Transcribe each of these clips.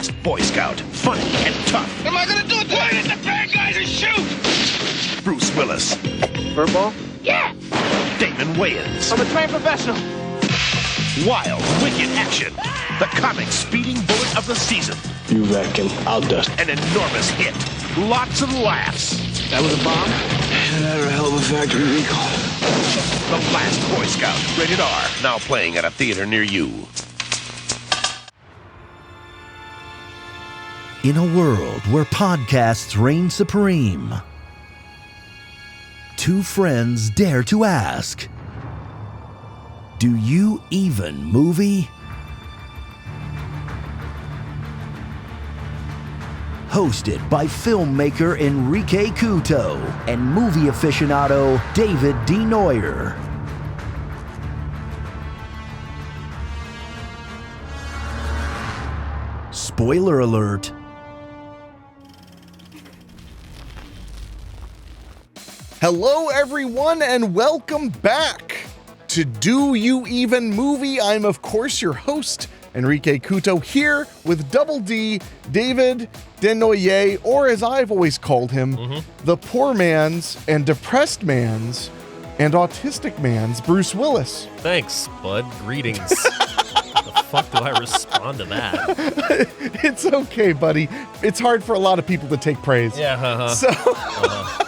last Boy Scout, funny and tough. What am I gonna do? Point at the bad guys and shoot! Bruce Willis. Furball? Yeah! Damon Wayans. I'm a trained professional. Wild, wicked action. The comic speeding bullet of the season. You reckon I'll dust? An enormous hit. Lots of laughs. That was a bomb? That or a hell of a factory recall. The Last Boy Scout, rated R. Now playing at a theater near you. In a world where podcasts reign supreme, two friends dare to ask, do you even movie? Hosted by filmmaker Henrique Couto and movie aficionado David D. Neuer. Spoiler alert. Hello, everyone, and welcome back to Do You Even Movie? I'm, of course, your host, Henrique Couto, here with Double D, David Denoyer, or as I've always called him, the poor man's and depressed man's and autistic man's Bruce Willis. Thanks, bud. Greetings. The fuck do I respond to that? It's okay, buddy. It's hard for a lot of people to take praise. Yeah, So, Shut up.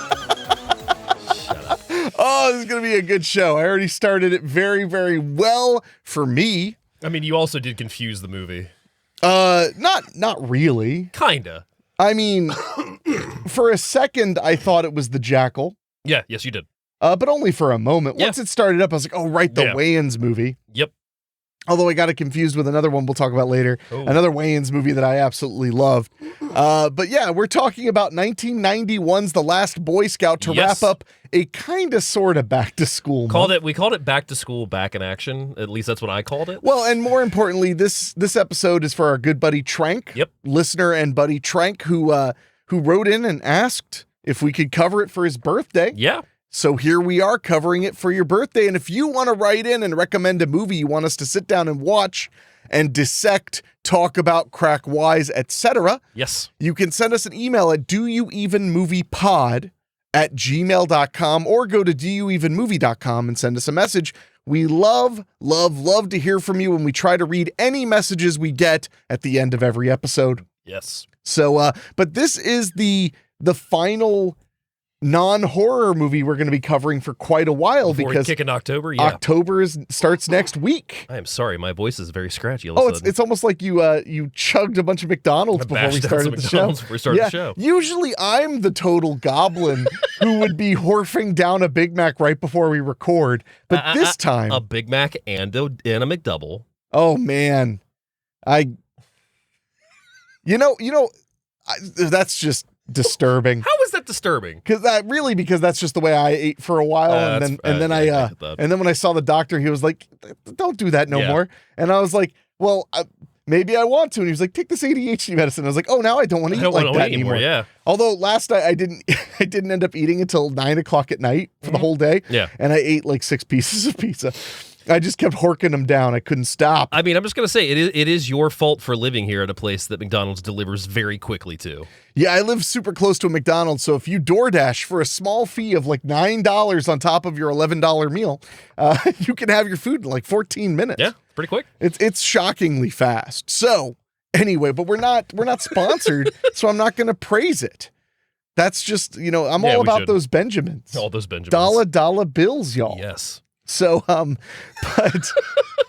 oh, this is going to be a good show. I already started it very, very well for me. I mean, you also did confuse the movie. Not really. Kinda. I mean, for a second, I thought it was the Jackal, Yeah, yes, you did. but only for a moment. Yeah. Once it started up, I was like, oh, right, the Yeah. Wayans movie. Yep. Although I got it confused with another one we'll talk about later, Oh. another Wayans movie that I absolutely loved. But yeah, we're talking about 1991's The Last Boy Scout to Yes. wrap up a kind of sort of back to school month. We called it Back to School, Back in Action. At least that's what I called it. Well, and more importantly, this episode is for our good buddy Trank, Yep. listener and buddy Trank, who wrote in and asked if we could cover it for his birthday. Yeah. So here we are covering it for your birthday. And if you want to write in and recommend a movie you want us to sit down and watch and dissect, talk about, crack wise, etc., Yes. you can send us an email at doyouevenmoviepod@gmail.com or go to doyouevenmovie.com and send us a message. We love, love, love to hear from you, and we try to read any messages we get at the end of every episode. Yes. So, but this is the final non-horror movie we're going to be covering for quite a while Before we because kick in October, yeah. October starts next week. I am sorry, my voice is very scratchy all Oh, of a sudden. it's almost like you chugged a bunch of McDonald's I before we bashed down started some the McDonald's show. before we started the show. Usually I'm the total goblin who would be horfing down a Big Mac right before we record, but this time, a Big Mac and a McDouble. oh man, that's just disturbing. How is that disturbing? Because that's just the way I ate for a while, and then I get that. and then when I saw the doctor, he was like, "Don't do that no Yeah. more." And I was like, "Well, maybe I want to." And he was like, "Take this ADHD medicine." I was like, "Oh, now I don't want to I eat don't like want to that eat anymore. Yeah. Although last night I didn't end up eating until 9:00 at night for the whole day. Yeah. And I ate like 6 pieces of pizza. I just kept horking them down. I couldn't stop. I mean, I'm just going to say it is your fault for living here at a place that McDonald's delivers very quickly to. Yeah, I live super close to a McDonald's, so if you DoorDash for a small fee of like $9 on top of your $11 meal, you can have your food in like 14 minutes. Yeah, pretty quick. It's shockingly fast. So anyway, but we're not sponsored, so I'm not going to praise it. That's just, I'm Yeah, all we about should. those Benjamins. All those Benjamins. Dollar bills, y'all. Yes. So,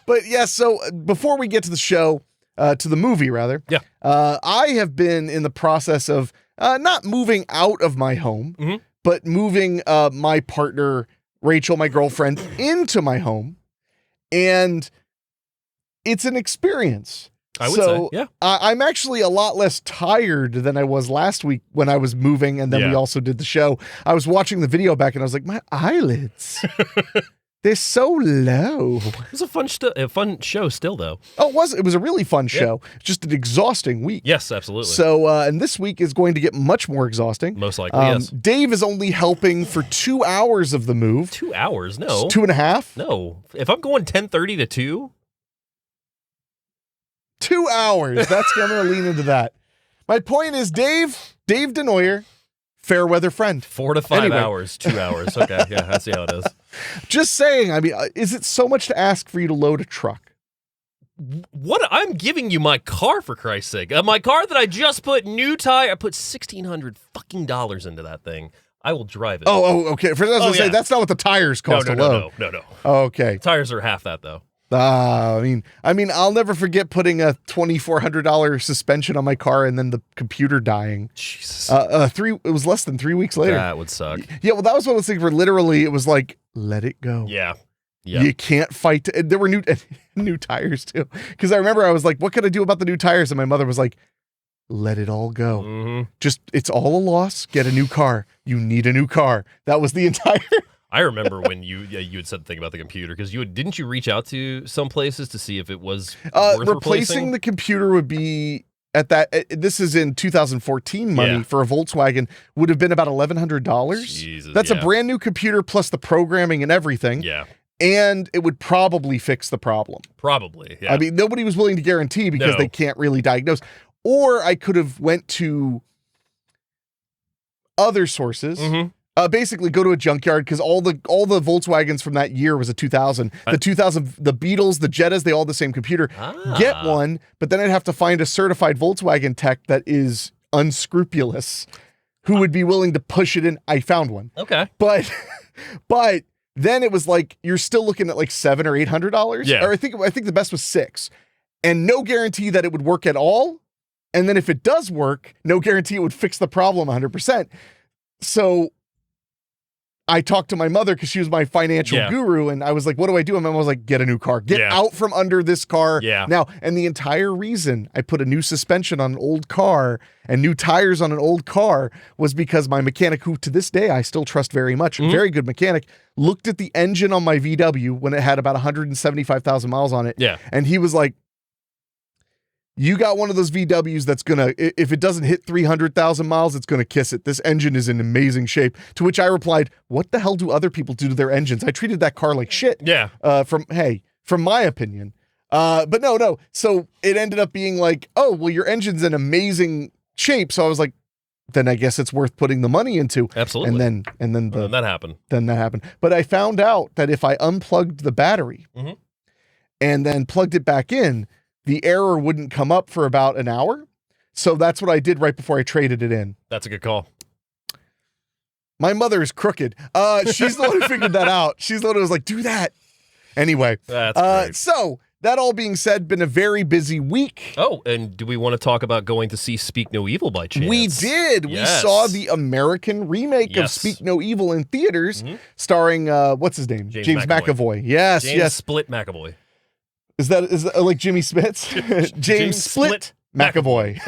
but yeah, so before we get to the show, to the movie rather, Yeah. I have been in the process of not moving out of my home, Mhm. but moving my partner, Rachel, my girlfriend, into my home. And it's an experience. I would So, say, yeah. I'm actually a lot less tired than I was last week when I was moving, and then we Yeah. also did the show. I was watching the video back, and I was like, my eyelids, they're so low. It was a fun show still, though. Oh, it was a really fun show. Just an exhausting week. Yes, absolutely. So, and this week is going to get much more exhausting. Most likely, yes. Dave is only helping for 2 hours of the move. 2 hours? No. 2.5. No. If I'm going 10:30 to 2, 2 hours. That's I'm going to lean into that. My point is, Dave DeNoyer, fair weather friend. 4 to 5 Anyway. hours, 2 hours. Okay, yeah, I see how it is. Just saying, I mean, is it so much to ask for you to load a truck? What? I'm giving you my car, for Christ's sake. My car that I just put new tire. I put $1,600 fucking dollars into that thing. I will drive it. Oh, okay. For those say that's not what the tires cost to load. No. Okay. Tires are half that though. I mean, I'll never forget putting a $2,400 suspension on my car and then the computer dying. Jesus. It was less than 3 weeks later. That would suck. Yeah, well, that was one of those things where literally it was like, let it go. Yeah. You can't fight. There were new tires too. Because I remember I was like, what could I do about the new tires? And my mother was like, let it all go. Mm-hmm. Just, it's all a loss. Get a new car. You need a new car. That was the entire... I remember when you had said the thing about the computer, because didn't you reach out to some places to see if it was worth replacing the computer would be at that. This is in 2014 money for a Volkswagen would have been about $1,100. Jesus, That's a brand new computer plus the programming and everything. Yeah. And it would probably fix the problem. Probably. Yeah. I mean, nobody was willing to guarantee because they can't really diagnose. Or I could have went to other sources. Mm-hmm. Basically go to a junkyard because all the Volkswagens from that year was a 2000. The 2000, the Beetles, the Jettas, they all the same computer. Get one, but then I'd have to find a certified Volkswagen tech that is unscrupulous who would be willing to push it in. I found one. Okay. But then it was like, you're still looking at like $700 or $800. Yeah. Or I think the best was $600. And no guarantee that it would work at all. And then if it does work, no guarantee it would fix the problem 100%. So I talked to my mother because she was my financial guru, and I was like, what do I do? And my mom was like, get a new car. Get out from under this car now. And the entire reason I put a new suspension on an old car and new tires on an old car was because my mechanic, who to this day I still trust very much, very good mechanic, looked at the engine on my VW when it had about 175,000 miles on it. Yeah. And he was like, you got one of those VWs that's going to, if it doesn't hit 300,000 miles, it's going to kiss it. This engine is in amazing shape. To which I replied, what the hell do other people do to their engines? I treated that car like shit. Yeah. From my opinion. But no. So it ended up being like, oh, well, your engine's in amazing shape. So I was like, then I guess it's worth putting the money into. Absolutely. And then that happened. Then that happened. But I found out that if I unplugged the battery and then plugged it back in, the error wouldn't come up for about an hour. So that's what I did right before I traded it in. That's a good call. My mother is crooked. She's the one who figured that out. She's the one who was like, do that. Anyway. That's great. So that all being said, been a very busy week. Oh, and do we want to talk about going to see Speak No Evil by chance? We did. Yes. We saw the American remake of Speak No Evil in theaters, starring, what's his name? James McAvoy. Yes, James Split McAvoy. Is that like Jimmy Smits? James Split McAvoy.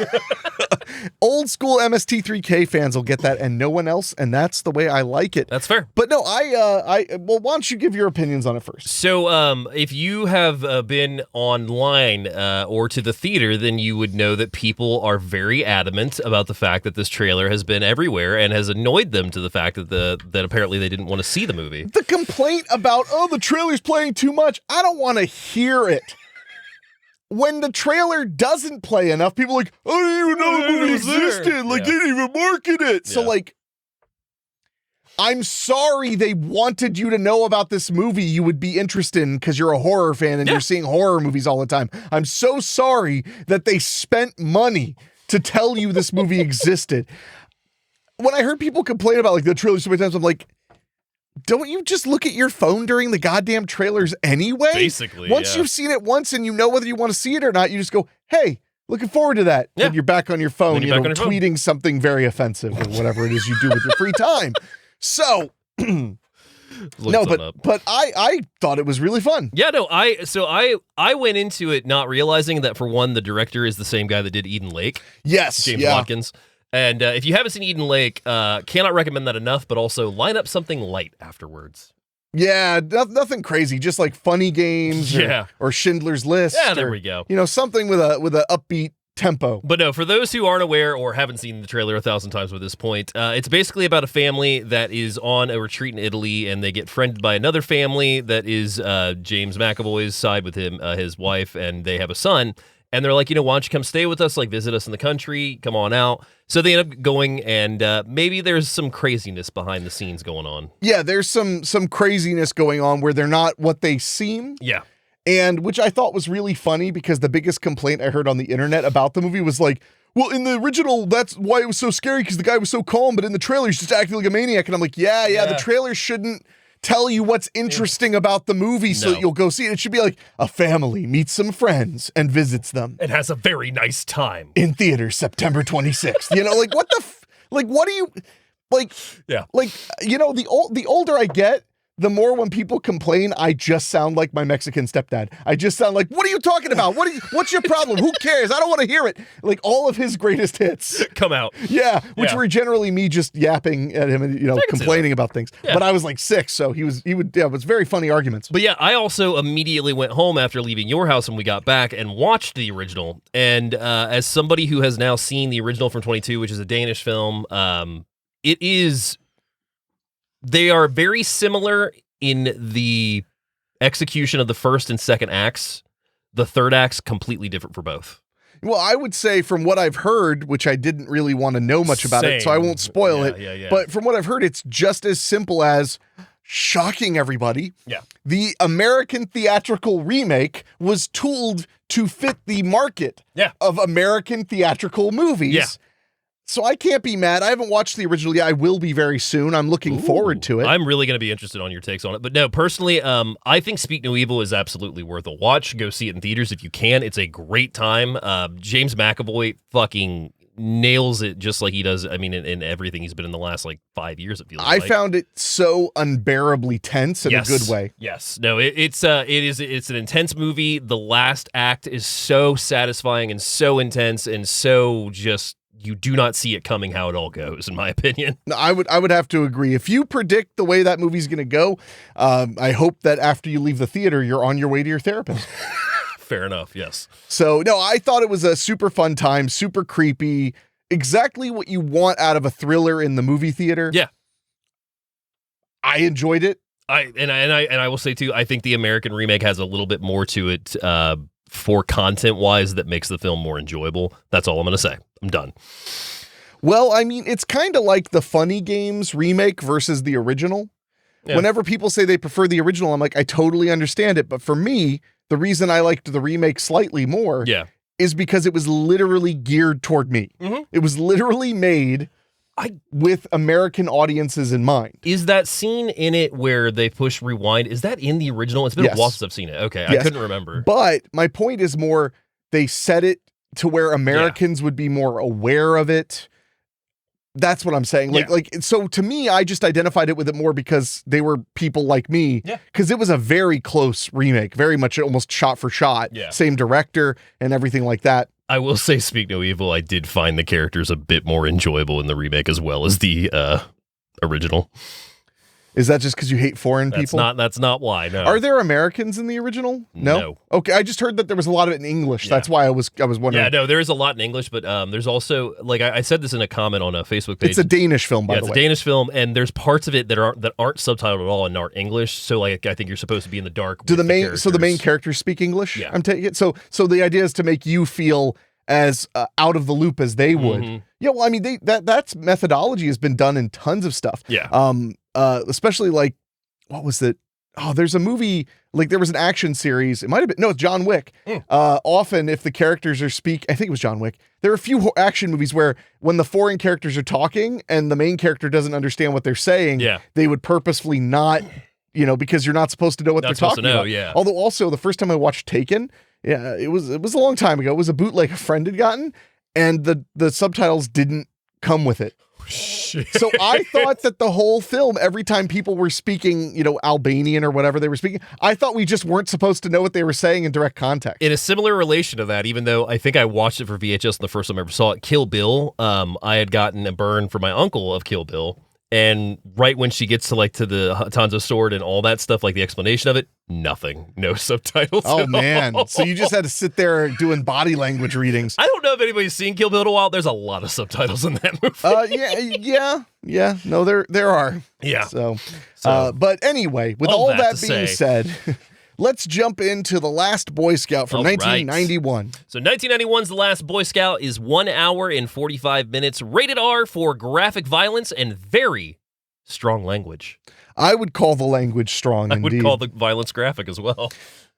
Old school MST3K fans will get that and no one else, and that's the way I like it. That's fair. But no, well, why don't you give your opinions on it first? So, if you have been online or to the theater, then you would know that people are very adamant about the fact that this trailer has been everywhere and has annoyed them to the fact that apparently they didn't want to see the movie. The complaint about, the trailer's playing too much, I don't want to hear it. When the trailer doesn't play enough, people are like, I didn't even know the movie existed. Like, they didn't even market it. So, like, I'm sorry they wanted you to know about this movie you would be interested in because you're a horror fan and you're seeing horror movies all the time. I'm so sorry that they spent money to tell you this movie existed. When I heard people complain about, like, the trailer so many times, I'm like, don't you just look at your phone during the goddamn trailers anyway? Basically, once you've seen it once and you know whether you want to see it or not, you just go, hey, looking forward to that. And you're back on your phone, tweeting something very offensive or whatever it is you do with your free time. So, but I thought it was really fun. Yeah, no, I went into it not realizing that, for one, the director is the same guy that did Eden Lake. Yes, James Watkins. And if you haven't seen Eden Lake, cannot recommend that enough, but also line up something light afterwards. Yeah, nothing crazy, just like funny games or Schindler's List. Yeah, there we go. Something with a upbeat tempo. But no, for those who aren't aware or haven't seen the trailer 1,000 times at this point, it's basically about a family that is on a retreat in Italy, and they get friended by another family that is James McAvoy's side with him, his wife, and they have a son. And they're like, why don't you come stay with us, like visit us in the country, come on out. So they end up going, and maybe there's some craziness behind the scenes going on. Yeah, there's some craziness going on where they're not what they seem. Yeah. And which I thought was really funny because the biggest complaint I heard on the internet about the movie was like, well, in the original, that's why it was so scary because the guy was so calm, but in the trailer, he's just acting like a maniac. And I'm like, yeah, the trailer shouldn't tell you what's interesting about the movie so that you'll go see it. It should be like a family meets some friends and visits them. And has a very nice time. In theaters, September 26th. Like what the, what do you, the older I get, the more when people complain, I just sound like my Mexican stepdad. I just sound like, what are you talking about? What's your problem? Who cares? I don't want to hear it. Like all of his greatest hits come out. Yeah, which were generally me just yapping at him and complaining about things. Yeah. But I was like 6, so it was very funny arguments. But yeah, I also immediately went home after leaving your house when we got back and watched the original. And as somebody who has now seen the original from 22, which is a Danish film, they are very similar in the execution of the first and second acts. The third act's completely different for both. Well, I would say from what I've heard, which I didn't really want to know much about it, so I won't spoil it. Yeah. But from what I've heard, it's just as simple as shocking everybody. Yeah. The American theatrical remake was tooled to fit the market of American theatrical movies. Yeah. So I can't be mad. I haven't watched the original yet. I will be very soon. I'm looking forward to it. I'm really going to be interested on your takes on it. But no, personally, I think Speak No Evil is absolutely worth a watch. Go see it in theaters if you can. It's a great time. James McAvoy fucking nails it just like he does. I mean, in everything he's been in the last 5 years. It feels like. I found it so unbearably tense in a good way. Yes, no, it's an intense movie. The last act is so satisfying and so intense and so just. You do not see it coming how it all goes, in my opinion. No, I would have to agree. If you predict the way that movie's going to go, I hope that after you leave the theater, you're on your way to your therapist. Fair enough, yes. So, no, I thought it was a super fun time, super creepy, exactly what you want out of a thriller in the movie theater. Yeah. I enjoyed it. I will say, too, I think the American remake has a little bit more to it for content-wise that makes the film more enjoyable. That's all I'm going to say. I'm done. Well, I mean, it's kind of like the Funny Games remake versus the original. Yeah. Whenever people say they prefer the original, I'm like, I totally understand it. But for me, the reason I liked the remake slightly more is because it was literally geared toward me. Mm-hmm. It was literally made with American audiences in mind. Is that scene in it where they push rewind? Is that in the original? It's been a while since I've seen it. Okay, I couldn't remember. But my point is more, they set it to where Americans would be more aware of it. That's what I'm saying. So to me, I just identified it with it more because they were people like me. Yeah. Because it was a very close remake, very much almost shot for shot. Yeah. Same director and everything like that. I will say, Speak No Evil, I did find the characters a bit more enjoyable in the remake as well as the original. Is that just because you hate foreign people? That's not why, no. Are there Americans in the original? No. Okay, I just heard that there was a lot of it in English. Yeah. That's why I was wondering. Yeah, no, there is a lot in English, but there's also, I said this in a comment on a Facebook page. It's a Danish film, by the way. It's a Danish film, and there's parts of it that aren't subtitled at all and aren't English, so I think you're supposed to be in the dark so the main characters speak English? Yeah. I'm taking it. So the idea is to make you feel as out of the loop as they would. Mm-hmm. Yeah, well, I mean, that's methodology has been done in tons of stuff. Yeah. Especially what was it? Oh, there's a movie, there was an action series. It might have been, no, it's John Wick. Often if the characters I think it was John Wick. There are a few action movies where when the foreign characters are talking and the main character doesn't understand what they're saying, they would purposefully not, because you're not supposed to know what they're talking about. Yeah. Although also the first time I watched Taken, it was a long time ago. It was a bootleg a friend had gotten, and the subtitles didn't come with it. So I thought that the whole film, every time people were speaking, Albanian or whatever they were speaking, I thought we just weren't supposed to know what they were saying in direct context. In a similar relation to that, even though I think I watched it for VHS the first time I ever saw it, Kill Bill, I had gotten a burn from my uncle of Kill Bill. And right when she gets to the Hanzo sword and all that stuff, the explanation of it, nothing. No subtitles. Oh, man. So you just had to sit there doing body language readings. I don't know if anybody's seen Kill Bill in a while. There's a lot of subtitles in that movie. Yeah. No, there are. Yeah. So but anyway, with all that being said, let's jump into The Last Boy Scout from All right. 1991. So 1991's The Last Boy Scout is 1 hour and 45 minutes, rated R for graphic violence and very strong language. I would call the language strong, I indeed. would call the violence graphic as well.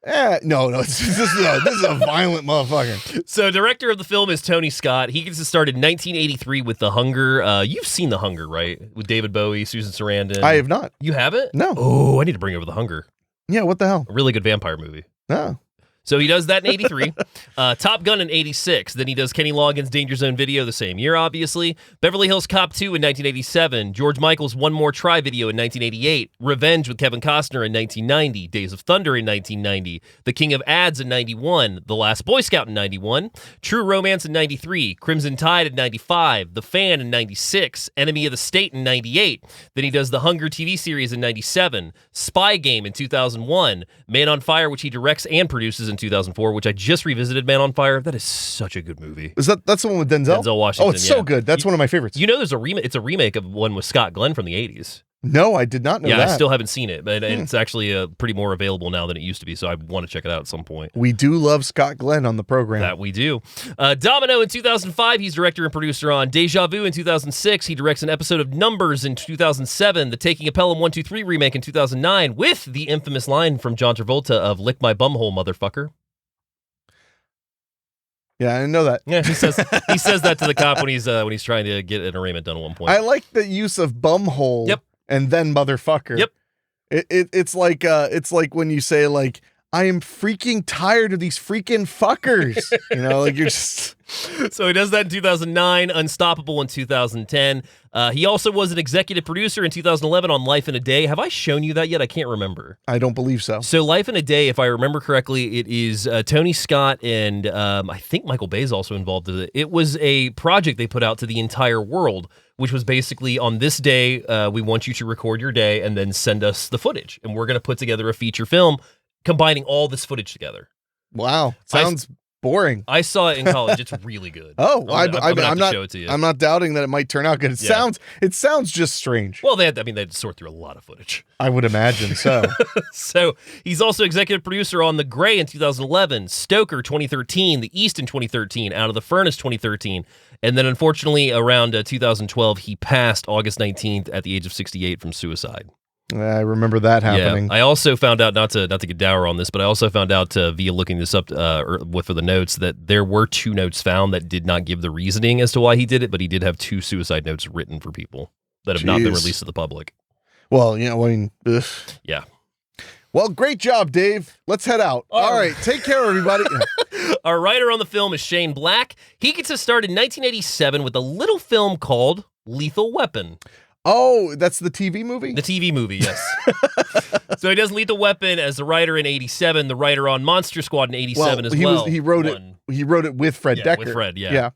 No, this is a violent motherfucker. So director of the film is Tony Scott. He gets to start in 1983 with The Hunger. You've seen The Hunger, right? With David Bowie, Susan Sarandon. I have not. You haven't? No. Oh, I need to bring over The Hunger. Yeah, what the hell? A really good vampire movie. No. So he does that in 83. Top Gun in 86. Then he does Kenny Loggins' Danger Zone video the same year, obviously. Beverly Hills Cop 2 in 1987. George Michael's One More Try video in 1988. Revenge with Kevin Costner in 1990. Days of Thunder in 1990. The King of Ads in 91. The Last Boy Scout in 91. True Romance in 93. Crimson Tide in 95. The Fan in 96. Enemy of the State in 98. Then he does The Hunger TV series in 97. Spy Game in 2001. Man on Fire, which he directs and produces in 2004, which I just revisited. Man on Fire. That is such a good movie. That's the one with Denzel? Denzel Washington. Oh, it's so good. That's one of my favorites. You know, there's a remake. It's a remake of one with Scott Glenn from the 80s. No, I did not know that. I still haven't seen it, but it's actually pretty more available now than it used to be, so I want to check it out at some point. We do love Scott Glenn on the program. That we do. Domino in 2005, he's director and producer on. Deja Vu in 2006, he directs an episode of Numbers in 2007. The Taking of Pelham 123 remake in 2009 with the infamous line from John Travolta of "Lick my bumhole, motherfucker." Yeah, I didn't know that. Yeah, he says that to the cop when he's trying to get an arraignment done at one point. I like the use of bumhole. Yep. And then motherfucker. Yep. It's like when you say like, I am freaking tired of these freaking fuckers. Like you're just. So he does that in 2009, Unstoppable in 2010. He also was an executive producer in 2011 on Life in a Day. Have I shown you that yet? I can't remember. I don't believe so. So Life in a Day, if I remember correctly, it is Tony Scott and I think Michael Bay is also involved in it. It was a project they put out to the entire world, which was basically on this day, we want you to record your day and then send us the footage. And we're going to put together a feature film combining all this footage together. Wow. Sounds boring. I saw it in college. It's really good. Oh, I'm gonna have to show it to you. I'm not doubting that it might turn out good. It sounds just strange. Well, they had to sort through a lot of footage. I would imagine so. So he's also executive producer on The Gray in 2011, Stoker 2013, The East in 2013, Out of the Furnace 2013, and then unfortunately around 2012 he passed August 19th at the age of 68 from suicide. I remember that happening. Yeah, I also found out, not to get dour on this, but I also found out via looking this up for the notes that there were 2 notes found that did not give the reasoning as to why he did it, but he did have 2 suicide notes written for people that have not been released to the public. Well, ugh. Yeah. Well, great job, Dave. Let's head out. All right. Take care, everybody. Our writer on the film is Shane Black. He gets to start in 1987 with a little film called Lethal Weapon. Oh, that's the TV movie? The TV movie, yes. So he does Lethal Weapon as the writer in 87, the writer on Monster Squad in 87 as well. He wrote it with Fred Dekker. With Fred, yeah.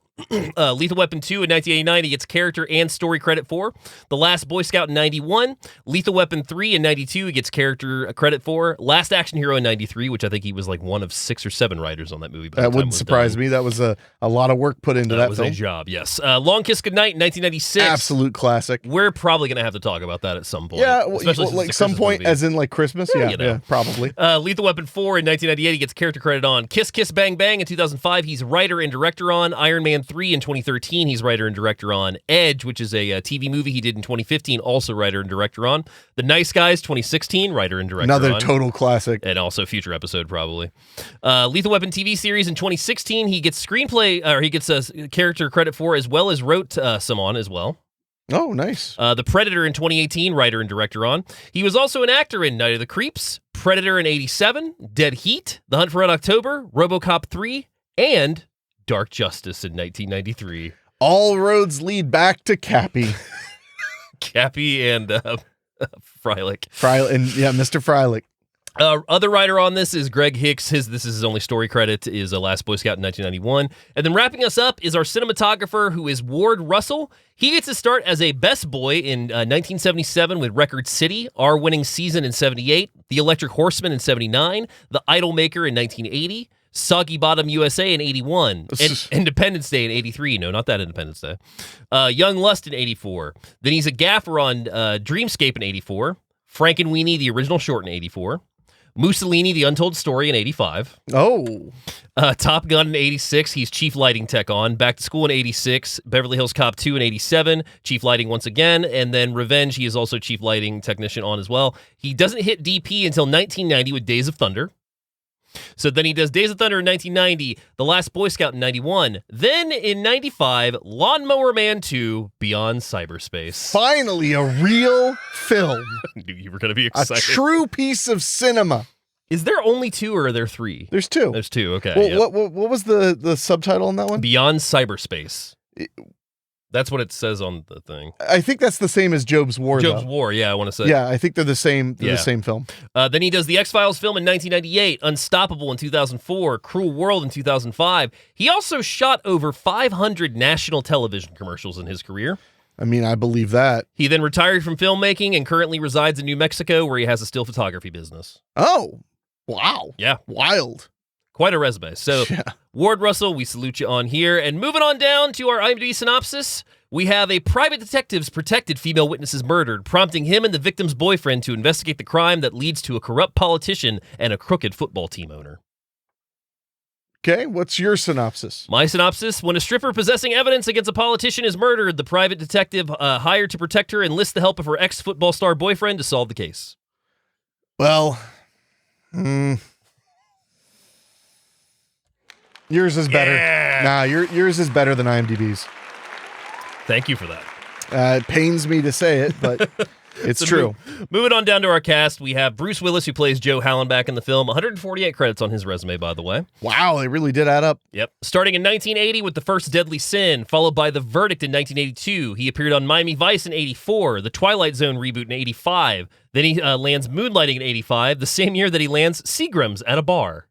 Lethal Weapon 2 in 1989, he gets character and story credit for. The Last Boy Scout in 91. Lethal Weapon 3 in 92, he gets character credit for. Last Action Hero in 93, which I think he was like one of 6 or 7 writers on that movie. That wouldn't surprise me. That was a lot of work put into that was film. A job, yes. Long Kiss Goodnight in 1996. Absolute classic. We're probably going to have to talk about that at some point. Yeah, especially like some point, movie. As in like Christmas. Yeah, probably. Lethal Weapon 4 in 1998, he gets character credit on. Kiss Kiss Bang Bang in 2005, he's writer and director on. Iron Man 3 in 2013, he's writer and director on. Edge, which is a TV movie he did in 2015, also writer and director on. The Nice Guys 2016, writer and director on. Another total classic. And also future episode, probably. Lethal Weapon TV series in 2016, he gets screenplay, or he gets a character credit for, as well as wrote some on as well. Oh, nice. The Predator in 2018, writer and director on. He was also an actor in Night of the Creeps, Predator in 87, Dead Heat, The Hunt for Red October, RoboCop 3, and Dark Justice in 1993. All roads lead back to Cappy. Cappy and Freilich. Mr. Freilich. Other writer on this is Greg Hicks. This is his only story credit, is Last Boy Scout in 1991. And then wrapping us up is our cinematographer, who is Ward Russell. He gets to start as a best boy in 1977 with Record City, Our Winning Season in 78, The Electric Horseman in 79, The Idol Maker in 1980, Soggy Bottom USA in 81, Independence Day in 83. No, not that Independence Day. Young Lust in 84. Then he's a gaffer on Dreamscape in 84, Frankenweenie, the original short, in 84. Mussolini, The Untold Story in 85. Oh. Top Gun in 86, he's chief lighting tech on. Back to School in 86. Beverly Hills Cop 2 in 87, chief lighting once again. And then Revenge, he is also chief lighting technician on as well. He doesn't hit DP until 1990 with Days of Thunder. So then he does Days of Thunder in 1990, The Last Boy Scout in 91. Then in 95, Lawnmower Man 2, Beyond Cyberspace. Finally, a real film. Knew you were going to be A excited. true piece of cinema. Is there only 2 or are there 3? There's 2. There's 2, okay. Well, Yep. what was the subtitle on that one? Beyond Cyberspace. That's what it says on the thing. I think that's the same as Job's War, Job's though. War, yeah, I want to say. Yeah, I think they're the same. They're Yeah. the same film. Then he does the X-Files film in 1998, Unstoppable in 2004, Cruel World in 2005. He also shot over 500 national television commercials in his career. I mean, I believe that. He then retired from filmmaking and currently resides in New Mexico, where he has a still photography business. Oh, wow. Yeah. Wild. Quite a resume. So, Yeah. Ward Russell, we salute you on here. And moving on down to our IMDb synopsis, we have a private detective's protected female witness is murdered, prompting him and the victim's boyfriend to investigate the crime that leads to a corrupt politician and a crooked football team owner. Okay, what's your synopsis? My synopsis, when a stripper possessing evidence against a politician is murdered, the private detective hired to protect her enlists the help of her ex-football star boyfriend to solve the case. Well, yours is better. Yeah. Nah, yours is better than IMDb's. Thank you for that. It pains me to say it, but it's true. Moving on down to our cast, we have Bruce Willis, who plays Joe Hallenbach in the film. 148 credits on his resume, by the way. Wow, they really did add up. Yep. Starting in 1980 with The First Deadly Sin, followed by The Verdict in 1982. He appeared on Miami Vice in 84, The Twilight Zone reboot in 85. Then he lands Moonlighting in 85, the same year that he lands Seagram's at a bar.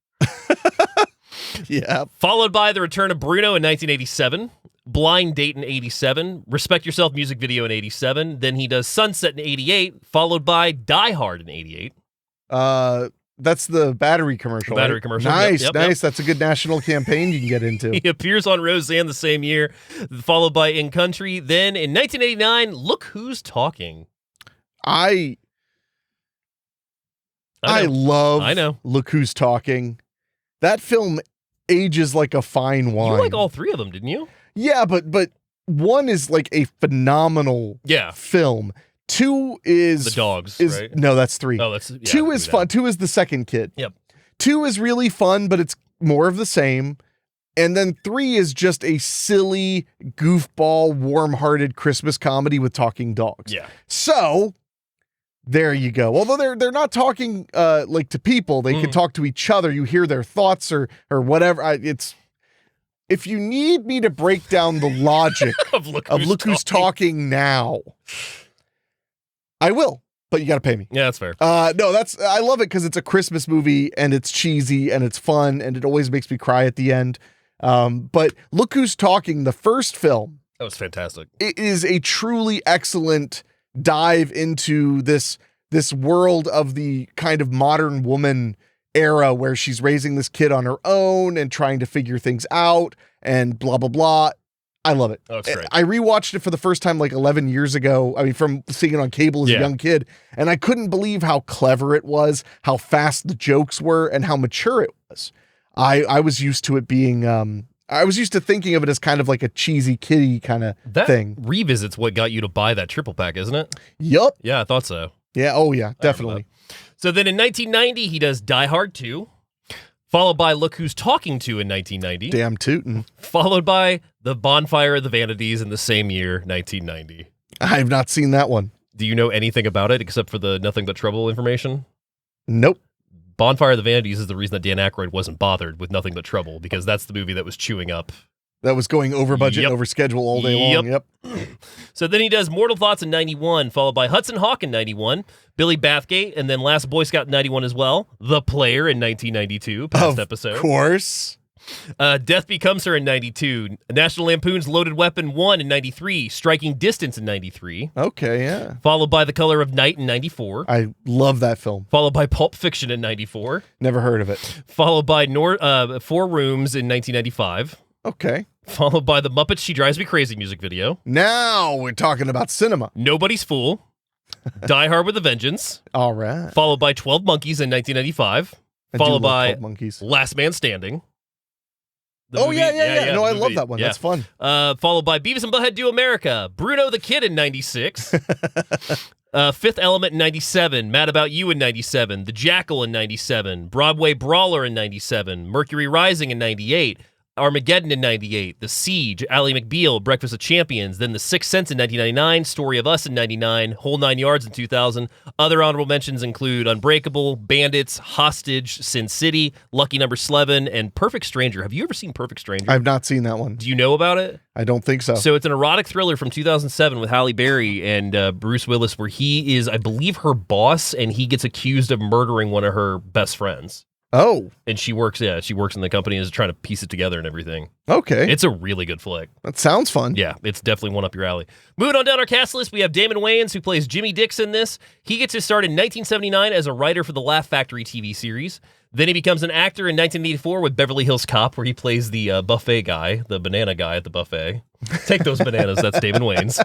Yeah. Followed by The Return of Bruno in 1987. Blind Date in 87, Respect Yourself music video in 87, then he does Sunset in 88, followed by Die Hard in 88. That's the battery commercial. Battery right? commercial. Nice, Yep. nice. That's a good national campaign you can get into. He appears on Roseanne the same year, followed by In Country. Then in 1989, Look Who's Talking. I know. love Look Who's Talking. That film ages like a fine wine. You like all 3 of them, didn't you? Yeah, but one is like a phenomenal film. 2 is The Dogs, is right? No, that's 3. Oh, that's 2 is fun. 2 is the second kid. Yep. 2 is really fun, but it's more of the same. And then 3 is just a silly, goofball, warm-hearted Christmas comedy with talking dogs. Yeah. So there you go. Although they're not talking like to people, they can talk to each other. You hear their thoughts or whatever. If you need me to break down the logic of Look Who's Talking now, I will, but you got to pay me. Yeah, that's fair. No, I love it because it's a Christmas movie and it's cheesy and it's fun and it always makes me cry at the end. But Look Who's Talking, the first film, That was fantastic. it is a truly excellent dive into this world of the kind of modern woman era where she's raising this kid on her own and trying to figure things out and blah, blah, blah. I love it. Oh, it's great. I rewatched it for the first time like 11 years ago. I mean, from seeing it on cable as a young kid. And I couldn't believe how clever it was, how fast the jokes were, and how mature it was. I was used to it being, I was used to thinking of it as kind of like a cheesy kiddie kind of thing. That revisits what got you to buy that triple pack, isn't it? Yup. Yeah, I thought so. Yeah. Oh, yeah. Definitely. So then in 1990, he does Die Hard 2, followed by Look Who's Talking To in 1990. Damn tootin'. Followed by The Bonfire of the Vanities in the same year, 1990. I have not seen that one. Do you know anything about it except for the Nothing But Trouble information? Nope. Bonfire of the Vanities is the reason that Dan Aykroyd wasn't bothered with Nothing But Trouble, because that's the movie that was chewing up. That was going over budget and over schedule all day long. Yep. So then he does Mortal Thoughts in 91, followed by Hudson Hawk in 91, Billy Bathgate, and then Last Boy Scout in 91 as well, The Player in 1992, past episode. Of course. Death Becomes Her in 92, National Lampoon's Loaded Weapon 1 in 93, Striking Distance in 93. Okay, yeah. Followed by The Color of Night in 94. I love that film. Followed by Pulp Fiction in 94. Never heard of it. Followed by Four Rooms in 1995. Okay. Followed by the Muppets She Drives Me Crazy music video. Now we're talking about cinema. Nobody's Fool. Die Hard with a Vengeance, All right. followed by 12 Monkeys in 1995, I do followed love by 12 Monkeys. Last Man Standing. The Oh, movie- yeah. No, the I love movie, that one. yeah. That's fun. Followed by Beavis and Butthead Do America, Bruno the Kid in 96, Fifth Element in 97, Mad About You in 97, The Jackal in 97, Broadway Brawler in 97, Mercury Rising in 98, Armageddon in 98, The Siege, Ally McBeal, Breakfast of Champions, then The Sixth Sense in 1999, Story of Us in 99, Whole Nine Yards in 2000. Other honorable mentions include Unbreakable, Bandits, Hostage, Sin City, Lucky Number 11, and Perfect Stranger. Have you ever seen Perfect Stranger? I've not seen that one. Do you know about it? I don't think so. So it's an erotic thriller from 2007 with Halle Berry and Bruce Willis, where he is, I believe, her boss, and he gets accused of murdering one of her best friends. Oh, And she works in the company and is trying to piece it together and everything. okay. It's a really good flick. That sounds fun. Yeah, it's definitely one up your alley. Moving on down our cast list, we have Damon Wayans, who plays Jimmy Dix in this. He gets his start in 1979 as a writer for the Laugh Factory TV series. Then he becomes an actor in 1984 with Beverly Hills Cop, where he plays the buffet guy, the banana guy at the buffet. Take those bananas, that's Damon Wayans.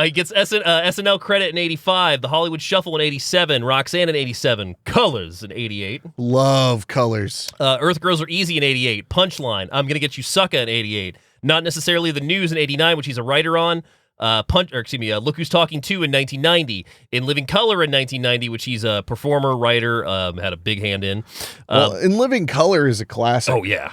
He gets SNL credit in 85, The Hollywood Shuffle in 87, Roxanne in 87, Colors in 88, Love Colors. Earth Girls Are Easy in 88, Punchline, I'm Gonna Get You Sucka in 88, Not Necessarily the News in 89, which he's a writer on, Look Who's Talking To in 1990, In Living Color in 1990, which he's a performer, writer, had a big hand in. Well, In Living Color is a classic. Oh, yeah.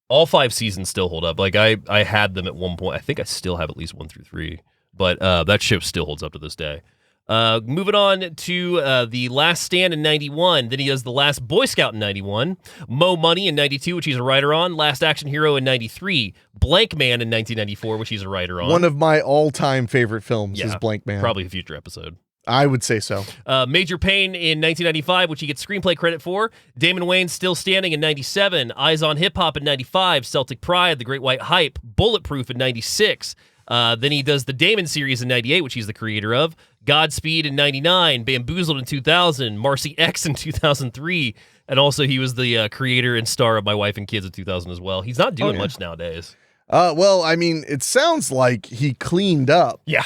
All 5 seasons still hold up. Like, I had them at one point. I think I still have at least 1 through 3. But that show still holds up to this day. Moving on to The Last Stand in 91. Then he does The Last Boy Scout in 91. Mo Money in 92, which he's a writer on. Last Action Hero in 93. Blank Man in 1994, which he's a writer on. One of my all-time favorite films is Blank Man. Probably a future episode. I would say so. Major Pain in 1995, which he gets screenplay credit for. Damon Wayans Still Standing in 97. Eyes on Hip Hop in 95. Celtic Pride, The Great White Hype. Bulletproof in 96. Then he does the Damon series in 98, which he's the creator of. Godspeed in 99. Bamboozled in 2000. Marcy X in 2003. And also he was the creator and star of My Wife and Kids in 2000 as well. He's not doing much nowadays. Well, I mean, it sounds like he cleaned up. Yeah.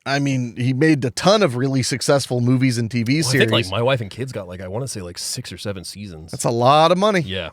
I mean, he made a ton of really successful movies and TV I series. think like My Wife and Kids got I want to say 6 or 7 seasons. That's a lot of money. Yeah.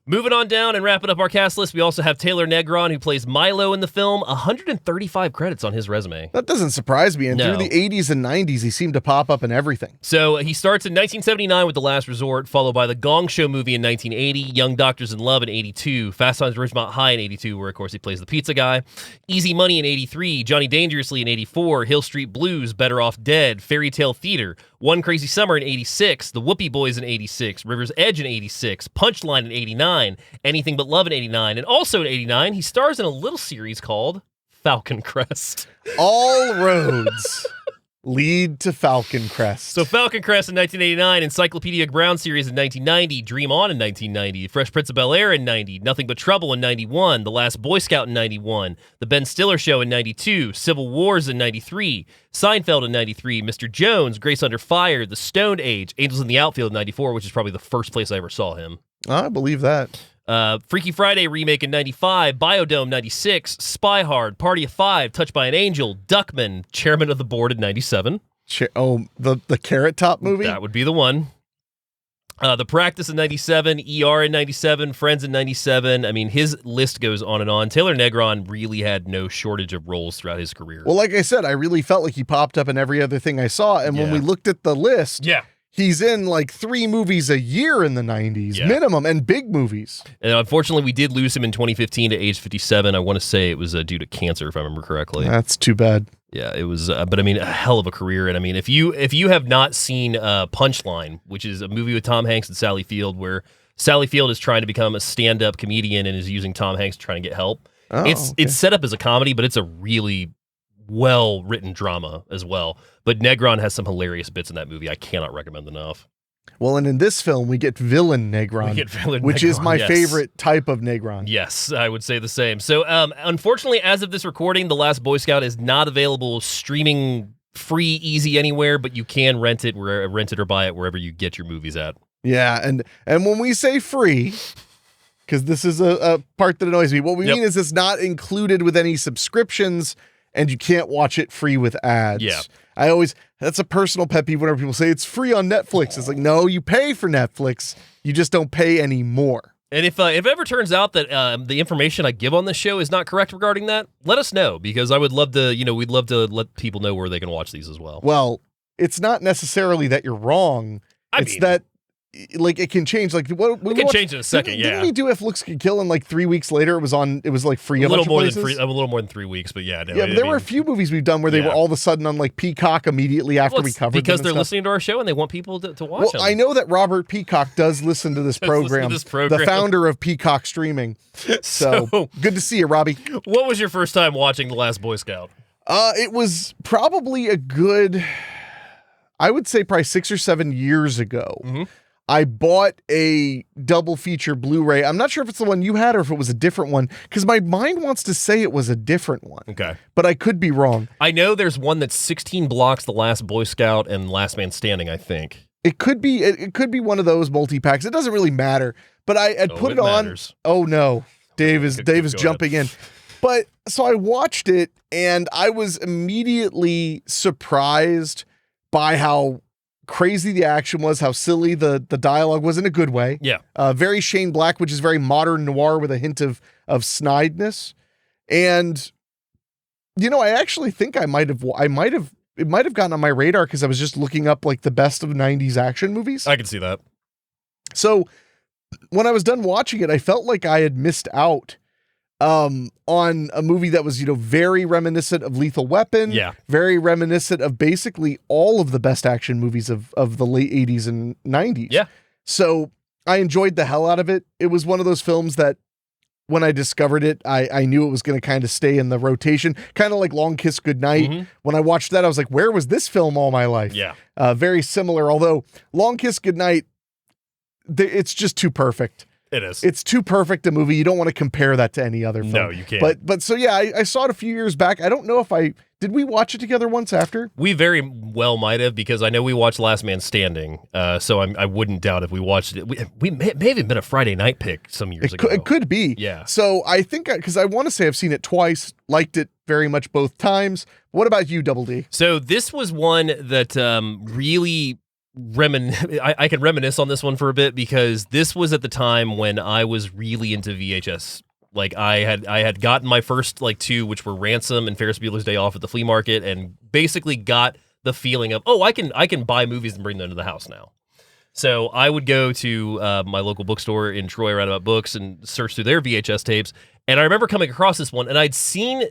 Moving on down and wrapping up our cast list, we also have Taylor Negron, who plays Milo in the film. 135 credits on his resume. That doesn't surprise me. And No. through the 80s and 90s, he seemed to pop up in everything. So he starts in 1979 with The Last Resort, followed by The Gong Show movie in 1980, Young Doctors in Love in 82, Fast Times at Ridgemont High in 82, where of course he plays the pizza guy, Easy Money in 83, Johnny Dangerously in 84, Hill Street Blues, Better Off Dead, Fairy Tale Theater, One Crazy Summer in 86, The Whoopie Boys in 86, River's Edge in 86, Punchline in 89, Anything But Love in 89, and also in 89, he stars in a little series called Falcon Crest. All roads lead to Falcon Crest. So Falcon Crest in 1989, Encyclopedia Brown series in 1990, Dream On in 1990, Fresh Prince of Bel-Air in 90, Nothing But Trouble in 91, The Last Boy Scout in 91, The Ben Stiller Show in 92, Civil Wars in 93, Seinfeld in 93, Mr. Jones, Grace Under Fire, The Stoned Age, Angels in the Outfield in 94, which is probably the first place I ever saw him. I believe that. Freaky Friday remake in 95, Biodome 96, Spy Hard, Party of Five, Touched by an Angel, Duckman, Chairman of the Board in 97. The Carrot Top movie? That would be the one. The Practice in 97, ER in 97, Friends in 97. I mean, his list goes on and on. Taylor Negron really had no shortage of roles throughout his career. Well, like I said, I really felt like he popped up in every other thing I saw. And when we looked at the list, he's in like 3 movies a year in the 90s, minimum, and big movies. And unfortunately, we did lose him in 2015 to age 57. I want to say it was due to cancer, if I remember correctly. That's too bad. Yeah, it was, but I mean, a hell of a career. And I mean, if you have not seen Punchline, which is a movie with Tom Hanks and Sally Field, where Sally Field is trying to become a stand-up comedian and is using Tom Hanks trying to get help. It's set up as a comedy, but it's a really well-written drama as well. But Negron has some hilarious bits in that movie I cannot recommend enough. Well, and in this film, we get villain Negron, which is my favorite type of Negron. Yes, I would say the same. So, unfortunately, as of this recording, The Last Boy Scout is not available streaming free, easy anywhere, but you can rent it or buy it wherever you get your movies at. Yeah, and when we say free, because this is a part that annoys me, what we mean is it's not included with any subscriptions, and you can't watch it free with ads. Yeah. That's a personal pet peeve whenever people say it's free on Netflix. It's like, no, you pay for Netflix. You just don't pay any more. And if it ever turns out that the information I give on this show is not correct regarding that, let us know, because I would love to, we'd love to let people know where they can watch these as well. Well, it's not necessarily that you're wrong. It's that, like, it can change. Like, what it can change in a second. Didn't we do If Looks Could Kill, and like 3 weeks later it was like free? A little more than 3 weeks, but yeah. No, but there were a few movies we've done where they were all of a sudden on like Peacock immediately after we covered them. Because they're listening to our show and they want people to watch them. I know that Robert Peacock does listen to this program. The founder of Peacock Streaming. So good to see you, Robbie. What was your first time watching The Last Boy Scout? It was probably I would say probably 6 or 7 years ago. Mm-hmm. I bought a double feature Blu-ray. I'm not sure if it's the one you had or if it was a different one, because my mind wants to say it was a different one. Okay. But I could be wrong. I know there's one that's 16 blocks, The Last Boy Scout and Last Man Standing, I think. It could be one of those multi-packs. It doesn't really matter. But I had put it on. Matters. Oh no. Dave is jumping in. But so I watched it and I was immediately surprised by how crazy the action was, how silly the dialogue was in a good way. Yeah. Very Shane Black, which is very modern noir with a hint of snideness. And I actually think it might have gotten on my radar because I was just looking up like the best of 90s action movies. I can see that. So when I was done watching it, I felt like I had missed out on a movie that was, very reminiscent of Lethal Weapon. Yeah. Very reminiscent of basically all of the best action movies of the late 80s and 90s. Yeah. So I enjoyed the hell out of it. It was one of those films that when I discovered it, I knew it was going to kind of stay in the rotation, kind of like Long Kiss Goodnight. Mm-hmm. When I watched that, I was like, where was this film all my life? Yeah. Very similar, although Long Kiss Goodnight, it's just too perfect. It is. It's too perfect a movie. You don't want to compare that to any other film. No, you can't. But so yeah, I saw it a few years back. I don't know if did we watch it together once after? We very well might have, because I know we watched Last Man Standing. So I wouldn't doubt if we watched it. We may have even been a Friday night pick some years ago. It could be. Yeah. So I think, because I want to say I've seen it twice, liked it very much both times. What about you, Double D? So this was one that really I can reminisce on this one for a bit, because this was at the time when I was really into VHS. Like I had gotten my first like two, which were Ransom and Ferris Bueller's Day Off at the flea market, and basically got the feeling of, I can buy movies and bring them to the house now. So I would go to my local bookstore in Troy, Roundabout Books, and search through their VHS tapes. And I remember coming across this one, and I'd seen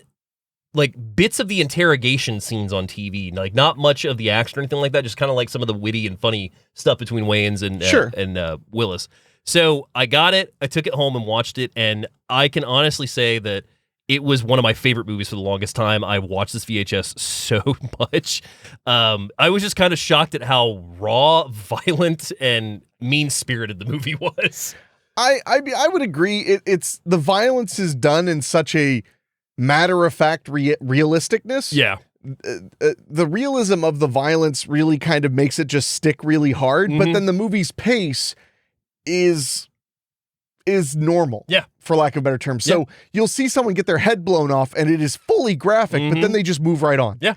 like bits of the interrogation scenes on TV, like not much of the action or anything like that, just kind of like some of the witty and funny stuff between Wayans and Willis. So I got it, I took it home and watched it, and I can honestly say that it was one of my favorite movies for the longest time. I watched this VHS so much. I was just kind of shocked at how raw, violent, and mean-spirited the movie was. I would agree. It's the violence is done in such a matter-of-fact realisticness. Yeah. The realism of the violence really kind of makes it just stick really hard, but then the movie's pace is normal. Yeah. For lack of a better term. So you'll see someone get their head blown off and it is fully graphic, but then they just move right on. Yeah.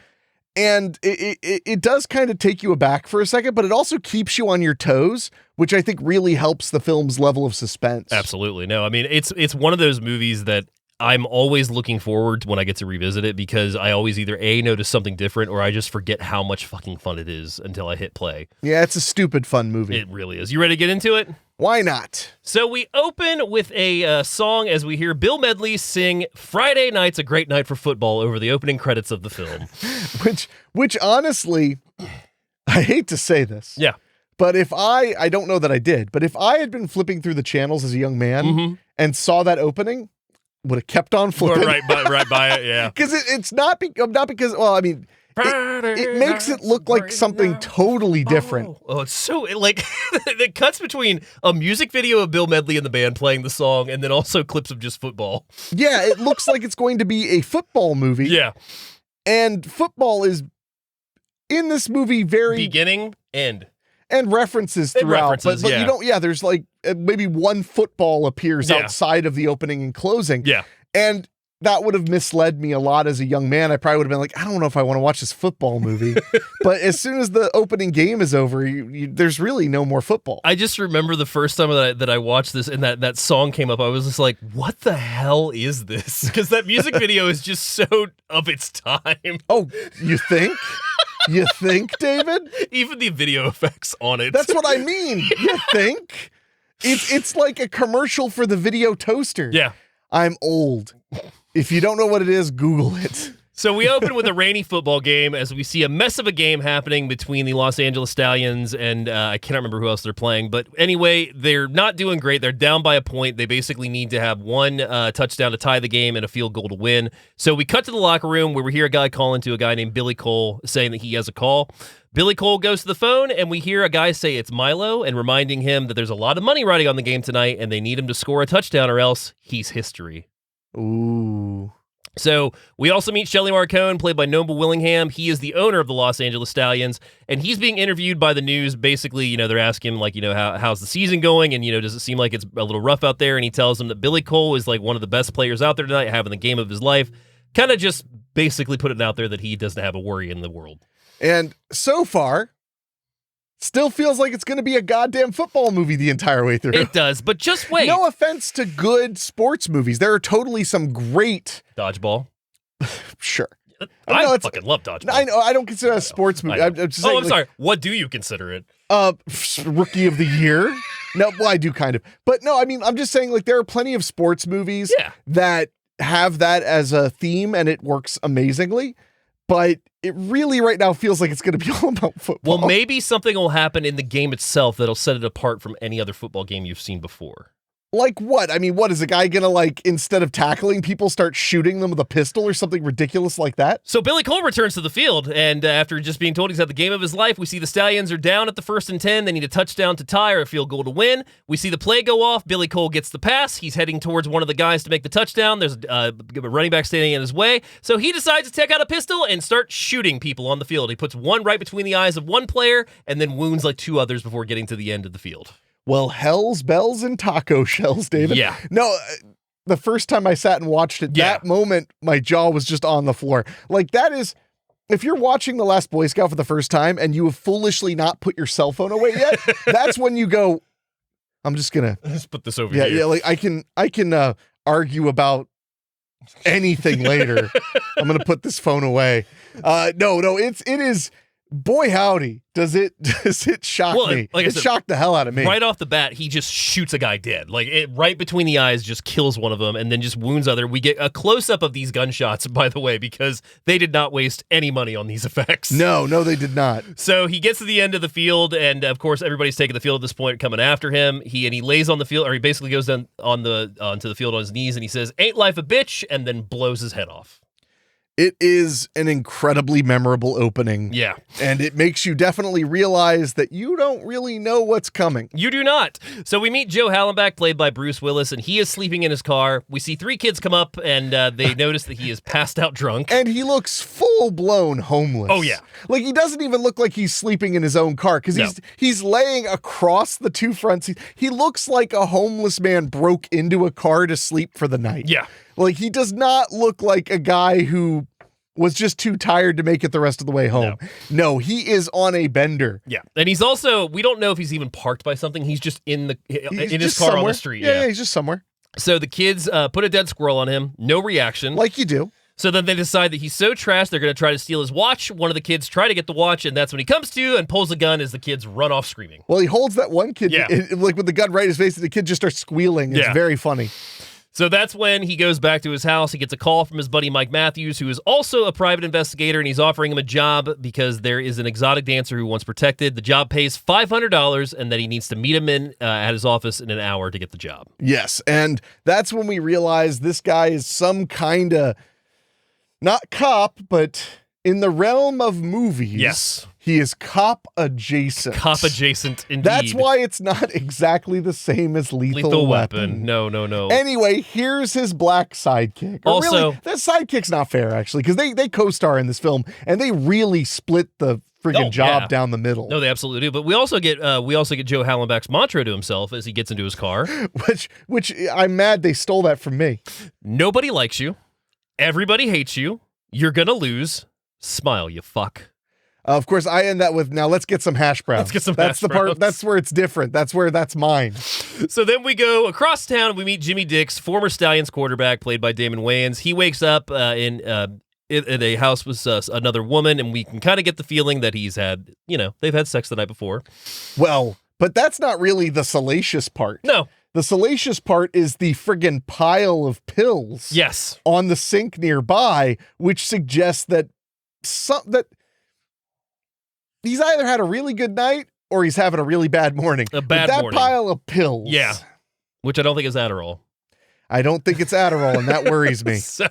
And it does kind of take you aback for a second, but it also keeps you on your toes, which I think really helps the film's level of suspense. Absolutely. No, I mean, it's one of those movies that I'm always looking forward to when I get to revisit it, because I always either notice something different, or I just forget how much fucking fun it is until I hit play. Yeah, it's a stupid fun movie. It really is. You ready to get into it? Why not? So we open with a song as we hear Bill Medley sing "Friday Night's a Great Night for Football" over the opening credits of the film. which honestly, I hate to say this. Yeah. But if I don't know that I did, but if I had been flipping through the channels as a young man and saw that opening, would have kept on flipping. Right by it, yeah. Because it's not because, well, I mean, it makes it look like something totally different. Oh, it's so, like, it cuts between a music video of Bill Medley and the band playing the song, and then also clips of just football. Yeah, it looks like it's going to be a football movie. Yeah. And football is, in this movie, very... beginning, end. And references throughout. But you don't, there's like maybe one football appears outside of the opening and closing. Yeah. And that would have misled me a lot as a young man. I probably would have been like, I don't know if I want to watch this football movie. But as soon as the opening game is over, there's really no more football. I just remember the first time that I watched this and that song came up, I was just like, what the hell is this? Because that music video is just so of its time. Oh, you think? You think, David? Even the video effects on it. That's what I mean. You think? It's like a commercial for the video toaster. Yeah. I'm old. If you don't know what it is, Google it. So we open with a rainy football game as we see a mess of a game happening between the Los Angeles Stallions and I cannot remember who else they're playing. But anyway, they're not doing great. They're down by a point. They basically need to have one touchdown to tie the game and a field goal to win. So we cut to the locker room where we hear a guy calling to a guy named Billy Cole saying that he has a call. Billy Cole goes to the phone, and we hear a guy say it's Milo and reminding him that there's a lot of money riding on the game tonight, and they need him to score a touchdown or else he's history. Ooh. So we also meet Shelley Marcone, played by Noble Willingham. He is the owner of the Los Angeles Stallions, and he's being interviewed by the news. Basically, they're asking him, like, how's the season going? And, does it seem like it's a little rough out there? And he tells them that Billy Cole is like one of the best players out there tonight, having the game of his life. Kind of just basically put it out there that he doesn't have a worry in the world. And so far, still feels like it's going to be a goddamn football movie the entire way through. It does, but just wait. No offense to good sports movies. There are totally some great... Dodgeball? Sure. I fucking love Dodgeball. I know. I don't consider it a sports movie. I'm just saying, I'm sorry. What do you consider it? Rookie of the Year? No, well, I do kind of. But no, I mean, I'm just saying, like, there are plenty of sports movies that have that as a theme, and it works amazingly. But it really right now feels like it's going to be all about football. Well, maybe something will happen in the game itself that'll set it apart from any other football game you've seen before. Like what? I mean, what is a guy going to, like, instead of tackling people, start shooting them with a pistol or something ridiculous like that? So Billy Cole returns to the field, and after just being told he's had the game of his life, we see the Stallions are down at the 1st and 10. They need a touchdown to tie or a field goal to win. We see the play go off. Billy Cole gets the pass. He's heading towards one of the guys to make the touchdown. There's a running back standing in his way. So he decides to take out a pistol and start shooting people on the field. He puts one right between the eyes of one player and then wounds like 2 others before getting to the end of the field. Well, hell's bells and taco shells, David. Yeah. No, the first time I sat and watched it, that moment, my jaw was just on the floor. Like, that is, if you're watching The Last Boy Scout for the first time and you have foolishly not put your cell phone away yet, that's when you go, I'm just going to. Let's put this over here. Yeah, like, I can argue about anything later. I'm going to put this phone away. No, it is. Boy, howdy, does it shock me. Like it shocked the hell out of me. Right off the bat, he just shoots a guy dead. Like, right between the eyes, just kills one of them and then just wounds other. We get a close-up of these gunshots, by the way, because they did not waste any money on these effects. No, they did not. So he gets to the end of the field, and of course, everybody's taking the field at this point, coming after him. He lays on the field, or he basically goes down onto the field on his knees, and he says, "Ain't life a bitch?" and then blows his head off. It is an incredibly memorable opening. Yeah. And it makes you definitely realize that you don't really know what's coming. You do not. So we meet Joe Hallenbeck, played by Bruce Willis, and he is sleeping in his car. We see 3 kids come up, and they notice that he is passed out drunk. And he looks full-blown homeless. Oh, yeah. Like, he doesn't even look like he's sleeping in his own car, because he's laying across the 2 front seats. He looks like a homeless man broke into a car to sleep for the night. Yeah. Like, he does not look like a guy who was just too tired to make it the rest of the way home. No, he is on a bender. Yeah. And he's also, we don't know if he's even parked by something. He's just in his car somewhere on the street. Yeah, he's just somewhere. So the kids put a dead squirrel on him. No reaction. Like you do. So then they decide that he's so trashed, they're going to try to steal his watch. One of the kids try to get the watch, and that's when he comes to and pulls a gun as the kids run off screaming. Well, he holds that one kid, like with the gun right in his face, and the kid just starts squealing. It's very funny. So that's when he goes back to his house. He gets a call from his buddy Mike Matthews, who is also a private investigator, and he's offering him a job because there is an exotic dancer who wants protected. The job pays $500, and that he needs to meet him at his office in an hour to get the job. Yes, and that's when we realize this guy is some kind of, not cop, but in the realm of movies. Yes. He is cop adjacent. Cop adjacent, indeed. That's why it's not exactly the same as Lethal Weapon. No. Anyway, here's his black sidekick. Also, really, that sidekick's not fair, actually, because they co-star in this film, and they really split the friggin' job down the middle. No, they absolutely do. But we also get Joe Hallenbeck's mantra to himself as he gets into his car. Which I'm mad they stole that from me. Nobody likes you. Everybody hates you. You're going to lose. Smile, you fuck. Of course, I end that with, now let's get some hash browns. Let's get some That's hash the part. browns. That's where it's different. That's mine. So then we go across town and we meet Jimmy Dix, former Stallions quarterback, played by Damon Wayans. He wakes up in a house with another woman, and we can kind of get the feeling that he's had, they've had sex the night before. Well, but that's not really the salacious part. No. The salacious part is the friggin' pile of pills. Yes. On the sink nearby, which suggests that that he's either had a really good night or he's having a really bad morning. A bad that morning. pile of pills. Yeah. Which I don't think is Adderall. I don't think it's Adderall, and that worries me. So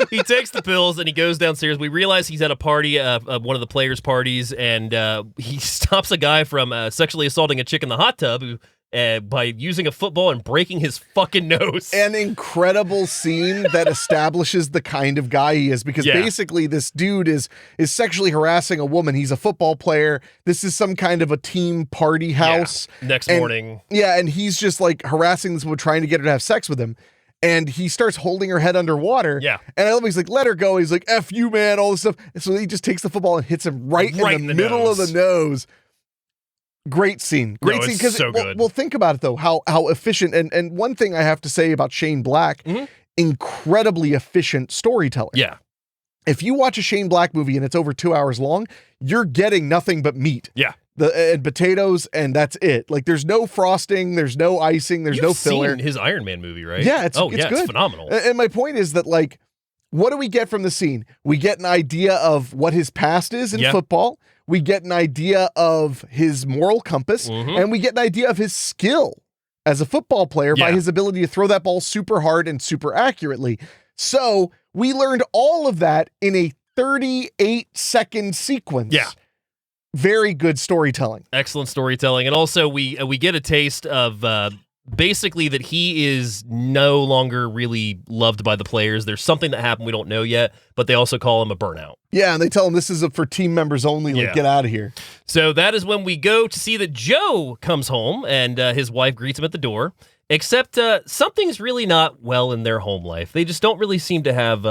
he takes the pills and he goes downstairs. We realize he's at a party, one of the players' parties, and he stops a guy from sexually assaulting a chick in the hot tub by using a football and breaking his fucking nose. An incredible scene that establishes the kind of guy he is, because basically this dude is sexually harassing a woman. He's a football player. This is some kind of a team party house. Yeah. Next morning. Yeah, and he's just like harassing this woman, trying to get her to have sex with him. And he starts holding her head underwater. Yeah. And I love, he's like, let her go. He's like, F you, man, all this stuff. And so he just takes the football and hits him right in the middle of the nose. Great scene. Great scene. Because so good. Well, think about it, though, how efficient. And one thing I have to say about Shane Black, incredibly efficient storyteller. Yeah. If you watch a Shane Black movie and it's over 2 hours long, you're getting nothing but meat. Yeah. And potatoes, and that's it. Like, there's no frosting, there's no icing, there's no filler. You've seen his Iron Man movie, right? Yeah, it's good. It's phenomenal. And my point is that, like, what do we get from the scene? We get an idea of what his past is in football. We get an idea of his moral compass, and we get an idea of his skill as a football player by his ability to throw that ball super hard and super accurately. So we learned all of that in a 38-second sequence. Yeah. Very good storytelling. Excellent storytelling. And also we get a taste of basically that he is no longer really loved by the players. There's something that happened we don't know yet, but they also call him a burnout. Yeah, and they tell him this is for team members only. Like, get out of here. So that is when we go to see that Joe comes home, and his wife greets him at the door. Except something's really not well in their home life. They just don't really seem to have,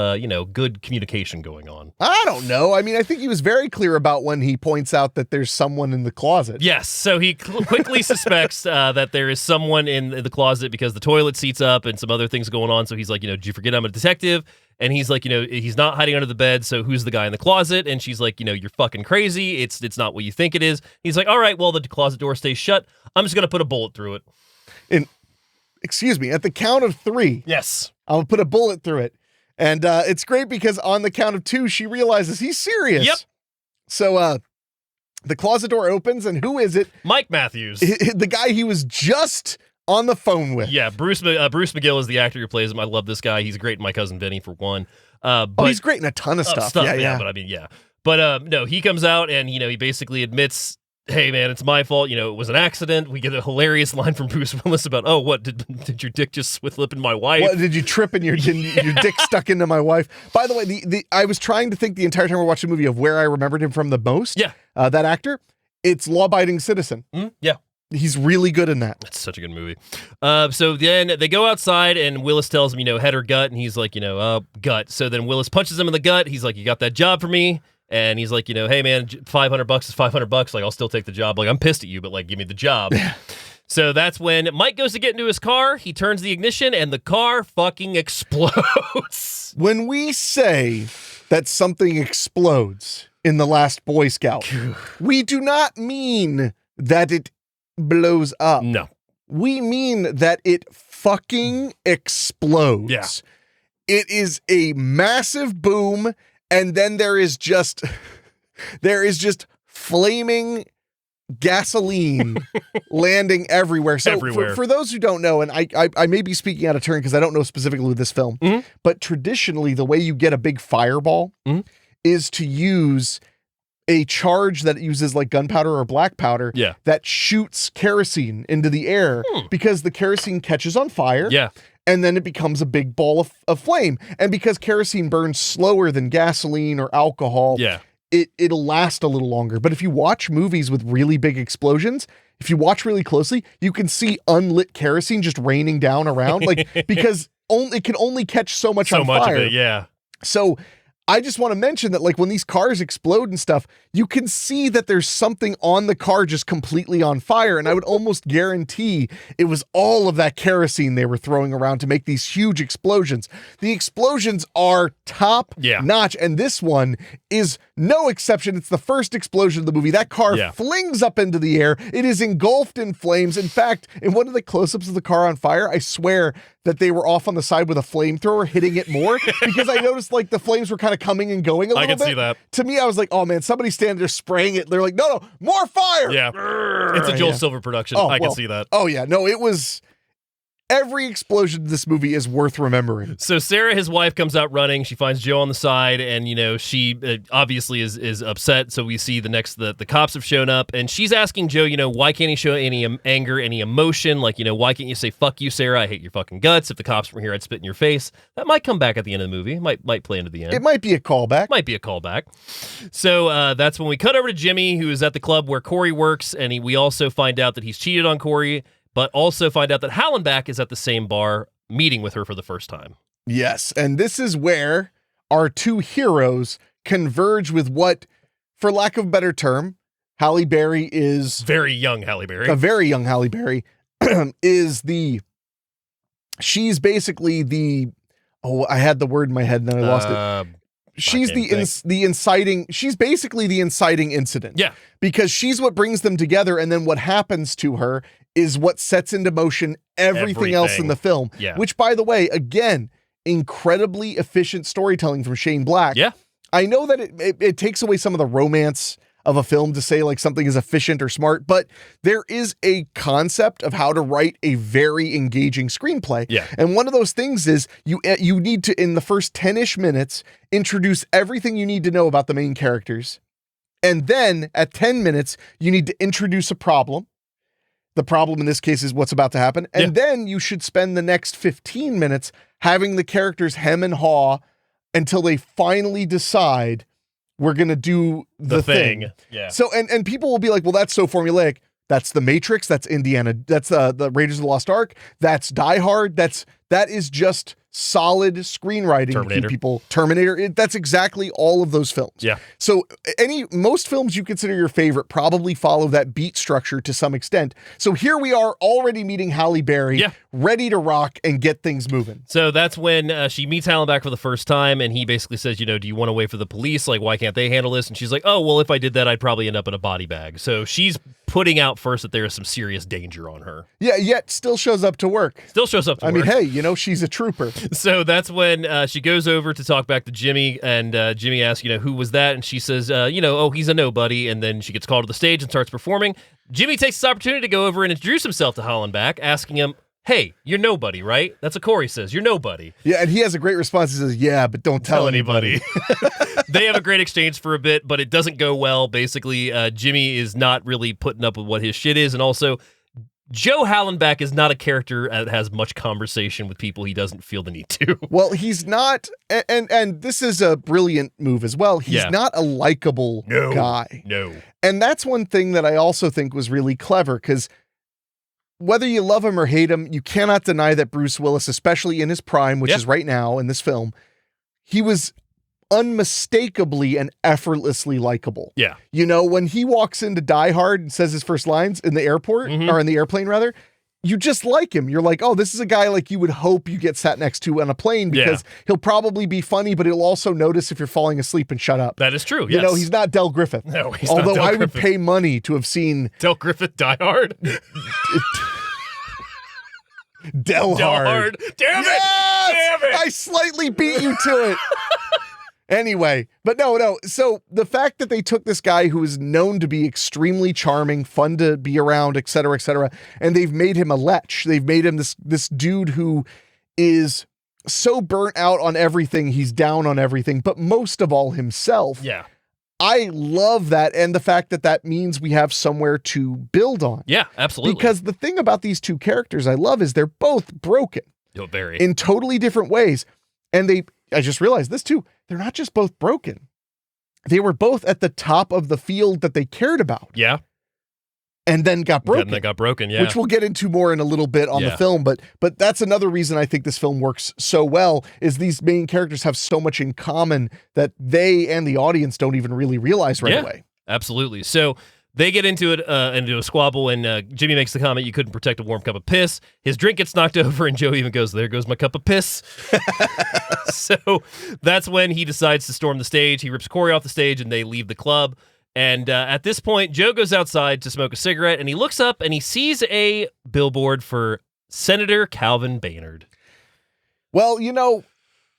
good communication going on. I don't know. I mean, I think he was very clear about when he points out that there's someone in the closet. Yes. So he quickly suspects that there is someone in the closet because the toilet seat's up and some other things going on. So he's like, did you forget I'm a detective? And he's like, he's not hiding under the bed. So who's the guy in the closet? And she's like, you're fucking crazy. It's not what you think it is. He's like, all right, well, the closet door stays shut. I'm just going to put a bullet through it. Excuse me, at the count of 3. Yes. I'll put a bullet through it. And it's great because on the count of 2, she realizes he's serious. Yep. So the closet door opens, and who is it? Mike Matthews. The guy he was just on the phone with. Yeah, Bruce McGill is the actor who plays him. I love this guy. He's great in My Cousin Vinny, for one. But he's great in a ton of stuff. Yeah. But I mean, yeah. But no, he comes out and, he basically admits, hey, man, it's my fault. It was an accident. We get a hilarious line from Bruce Willis about, oh, what, did your dick just slip in my wife? What, did you trip and your dick stuck into my wife? By the way, I was trying to think the entire time we watched the movie of where I remembered him from the most. Yeah. That actor. It's Law Abiding Citizen. Yeah. He's really good in that. That's such a good movie. So then they go outside and Willis tells him, head or gut. And he's like, gut. So then Willis punches him in the gut. He's like, you got that job for me? And he's like, hey, man, $500 is $500. Like, I'll still take the job. Like, I'm pissed at you, but, like, give me the job. So that's when Mike goes to get into his car. He turns the ignition, and the car fucking explodes. When we say that something explodes in The Last Boy Scout, we do not mean that it blows up. No. We mean that it fucking explodes. Yeah. It is a massive boom. And then there is just flaming gasoline landing everywhere. So everywhere. For those who don't know, and I may be speaking out of turn because I don't know specifically with this film, but traditionally the way you get a big fireball is to use a charge that uses like gunpowder or black powder that shoots kerosene into the air because the kerosene catches on fire. Yeah. And then it becomes a big ball of flame. And because kerosene burns slower than gasoline or alcohol, it'll last a little longer. But if you watch movies with really big explosions, if you watch really closely, you can see unlit kerosene just raining down around. Like, because can only catch so much So on much fire. of it, yeah. So I just want to mention that, like, when these cars explode and stuff, you can see that there's something on the car just completely on fire. And I would almost guarantee it was all of that kerosene they were throwing around to make these huge explosions. The explosions are top notch. And this one is no exception. It's the first explosion of the movie. That car flings up into the air. It is engulfed in flames. In fact, in one of the close-ups of the car on fire, I swear that they were off on the side with a flamethrower hitting it more because I noticed like the flames were kind of coming and going a little bit. I can see that. To me, I was like, oh man, somebody's standing there spraying it. They're like, no, more fire. Yeah. It's a Joel Silver production. I can see that. Oh yeah. No, it was... Every explosion in this movie is worth remembering. So Sarah, his wife, comes out running. She finds Joe on the side, and she obviously is upset. So we see the cops have shown up, and she's asking Joe, why can't he show any anger, any emotion? Like, why can't you say "fuck you, Sarah"? I hate your fucking guts. If the cops were here, I'd spit in your face. That might come back at the end of the movie. Might play into the end. It might be a callback. Might be a callback. So that's when we cut over to Jimmy, who is at the club where Corey works, and we also find out that he's cheated on Corey. But also find out that Hallenbach is at the same bar meeting with her for the first time. Yes, and this is where our two heroes converge with what, for lack of a better term, Halle Berry is... Very young Halle Berry. A very young Halle Berry she's basically the... Oh, I had the word in my head and then I lost it. She's she's basically the inciting incident. Yeah. Because she's what brings them together, and then what happens to her is what sets into motion everything else in the film. Yeah. Which, by the way, again, incredibly efficient storytelling from Shane Black. Yeah. I know that it takes away some of the romance of a film to say like something is efficient or smart, but there is a concept of how to write a very engaging screenplay. Yeah. And one of those things is you need to, in the first 10-ish minutes, introduce everything you need to know about the main characters. And then at 10 minutes, you need to introduce a problem. The problem in this case is what's about to happen. And then you should spend the next 15 minutes having the characters hem and haw until they finally decide we're going to do the thing. Yeah. So, and people will be like, well, that's so formulaic. That's The Matrix. That's Indiana. That's the Raiders of the Lost Ark. That's Die Hard. That is just solid screenwriting. Terminator. Terminator. That's exactly all of those films. Yeah. So most films you consider your favorite probably follow that beat structure to some extent. So here we are already meeting Halle Berry, ready to rock and get things moving. So that's when she meets Hallenbach for the first time, and he basically says, do you want to wait for the police? Like, why can't they handle this? And she's like, oh, well, if I did that, I'd probably end up in a body bag. So she's putting out first that there is some serious danger on her. Yeah, yet still shows up to work. I mean, hey, she's a trooper. So that's when she goes over to talk back to Jimmy, and Jimmy asks, who was that? And she says, oh, he's a nobody. And then she gets called to the stage and starts performing. Jimmy takes this opportunity to go over and introduce himself to Hallenbach, asking him, hey, you're nobody, right? That's what Corey says. You're nobody. Yeah, and he has a great response. He says, yeah, but don't tell anybody. They have a great exchange for a bit, but it doesn't go well. Basically, Jimmy is not really putting up with what his shit is. And also, Joe Hallenbach is not a character that has much conversation with people he doesn't feel the need to. Well, he's not, and this is a brilliant move as well. He's not a likable guy. No. And that's one thing that I also think was really clever, because whether you love him or hate him, you cannot deny that Bruce Willis, especially in his prime, which is right now in this film, he was unmistakably and effortlessly likable. Yeah. When he walks into Die Hard and says his first lines in the airport, or in the airplane rather, you just like him. You're like, oh, this is a guy like you would hope you get sat next to on a plane, because he'll probably be funny, but he'll also notice if you're falling asleep and shut up. That is true, yes. He's not Del Griffith. No, he's Although not Del I Griffith. would pay money to have seen Del Griffith Die Hard. Del Hard. Damn it! Yes! Damn it! I slightly beat you to it. Anyway, but no. So the fact that they took this guy who is known to be extremely charming, fun to be around, et cetera, and they've made him a lech. They've made him this dude who is so burnt out on everything. He's down on everything, but most of all himself. Yeah. I love that. And the fact that means we have somewhere to build on. Yeah, absolutely. Because the thing about these two characters I love is they're both broken. Very. In totally different ways. And I just realized this too. They're not just both broken. They were both at the top of the field that they cared about. Yeah. and then got broken. And then got broken, yeah. Which we'll get into more in a little bit on the film, but that's another reason I think this film works so well, is these main characters have so much in common that they and the audience don't even really realize right away. Absolutely. So they get into a squabble, and Jimmy makes the comment, "You couldn't protect a warm cup of piss." His drink gets knocked over, and Joe even goes, "There goes my cup of piss." So that's when he decides to storm the stage. He rips Corey off the stage, and they leave the club. And at this point, Joe goes outside to smoke a cigarette, and he looks up, and he sees a billboard for Senator Calvin Baynard. Well,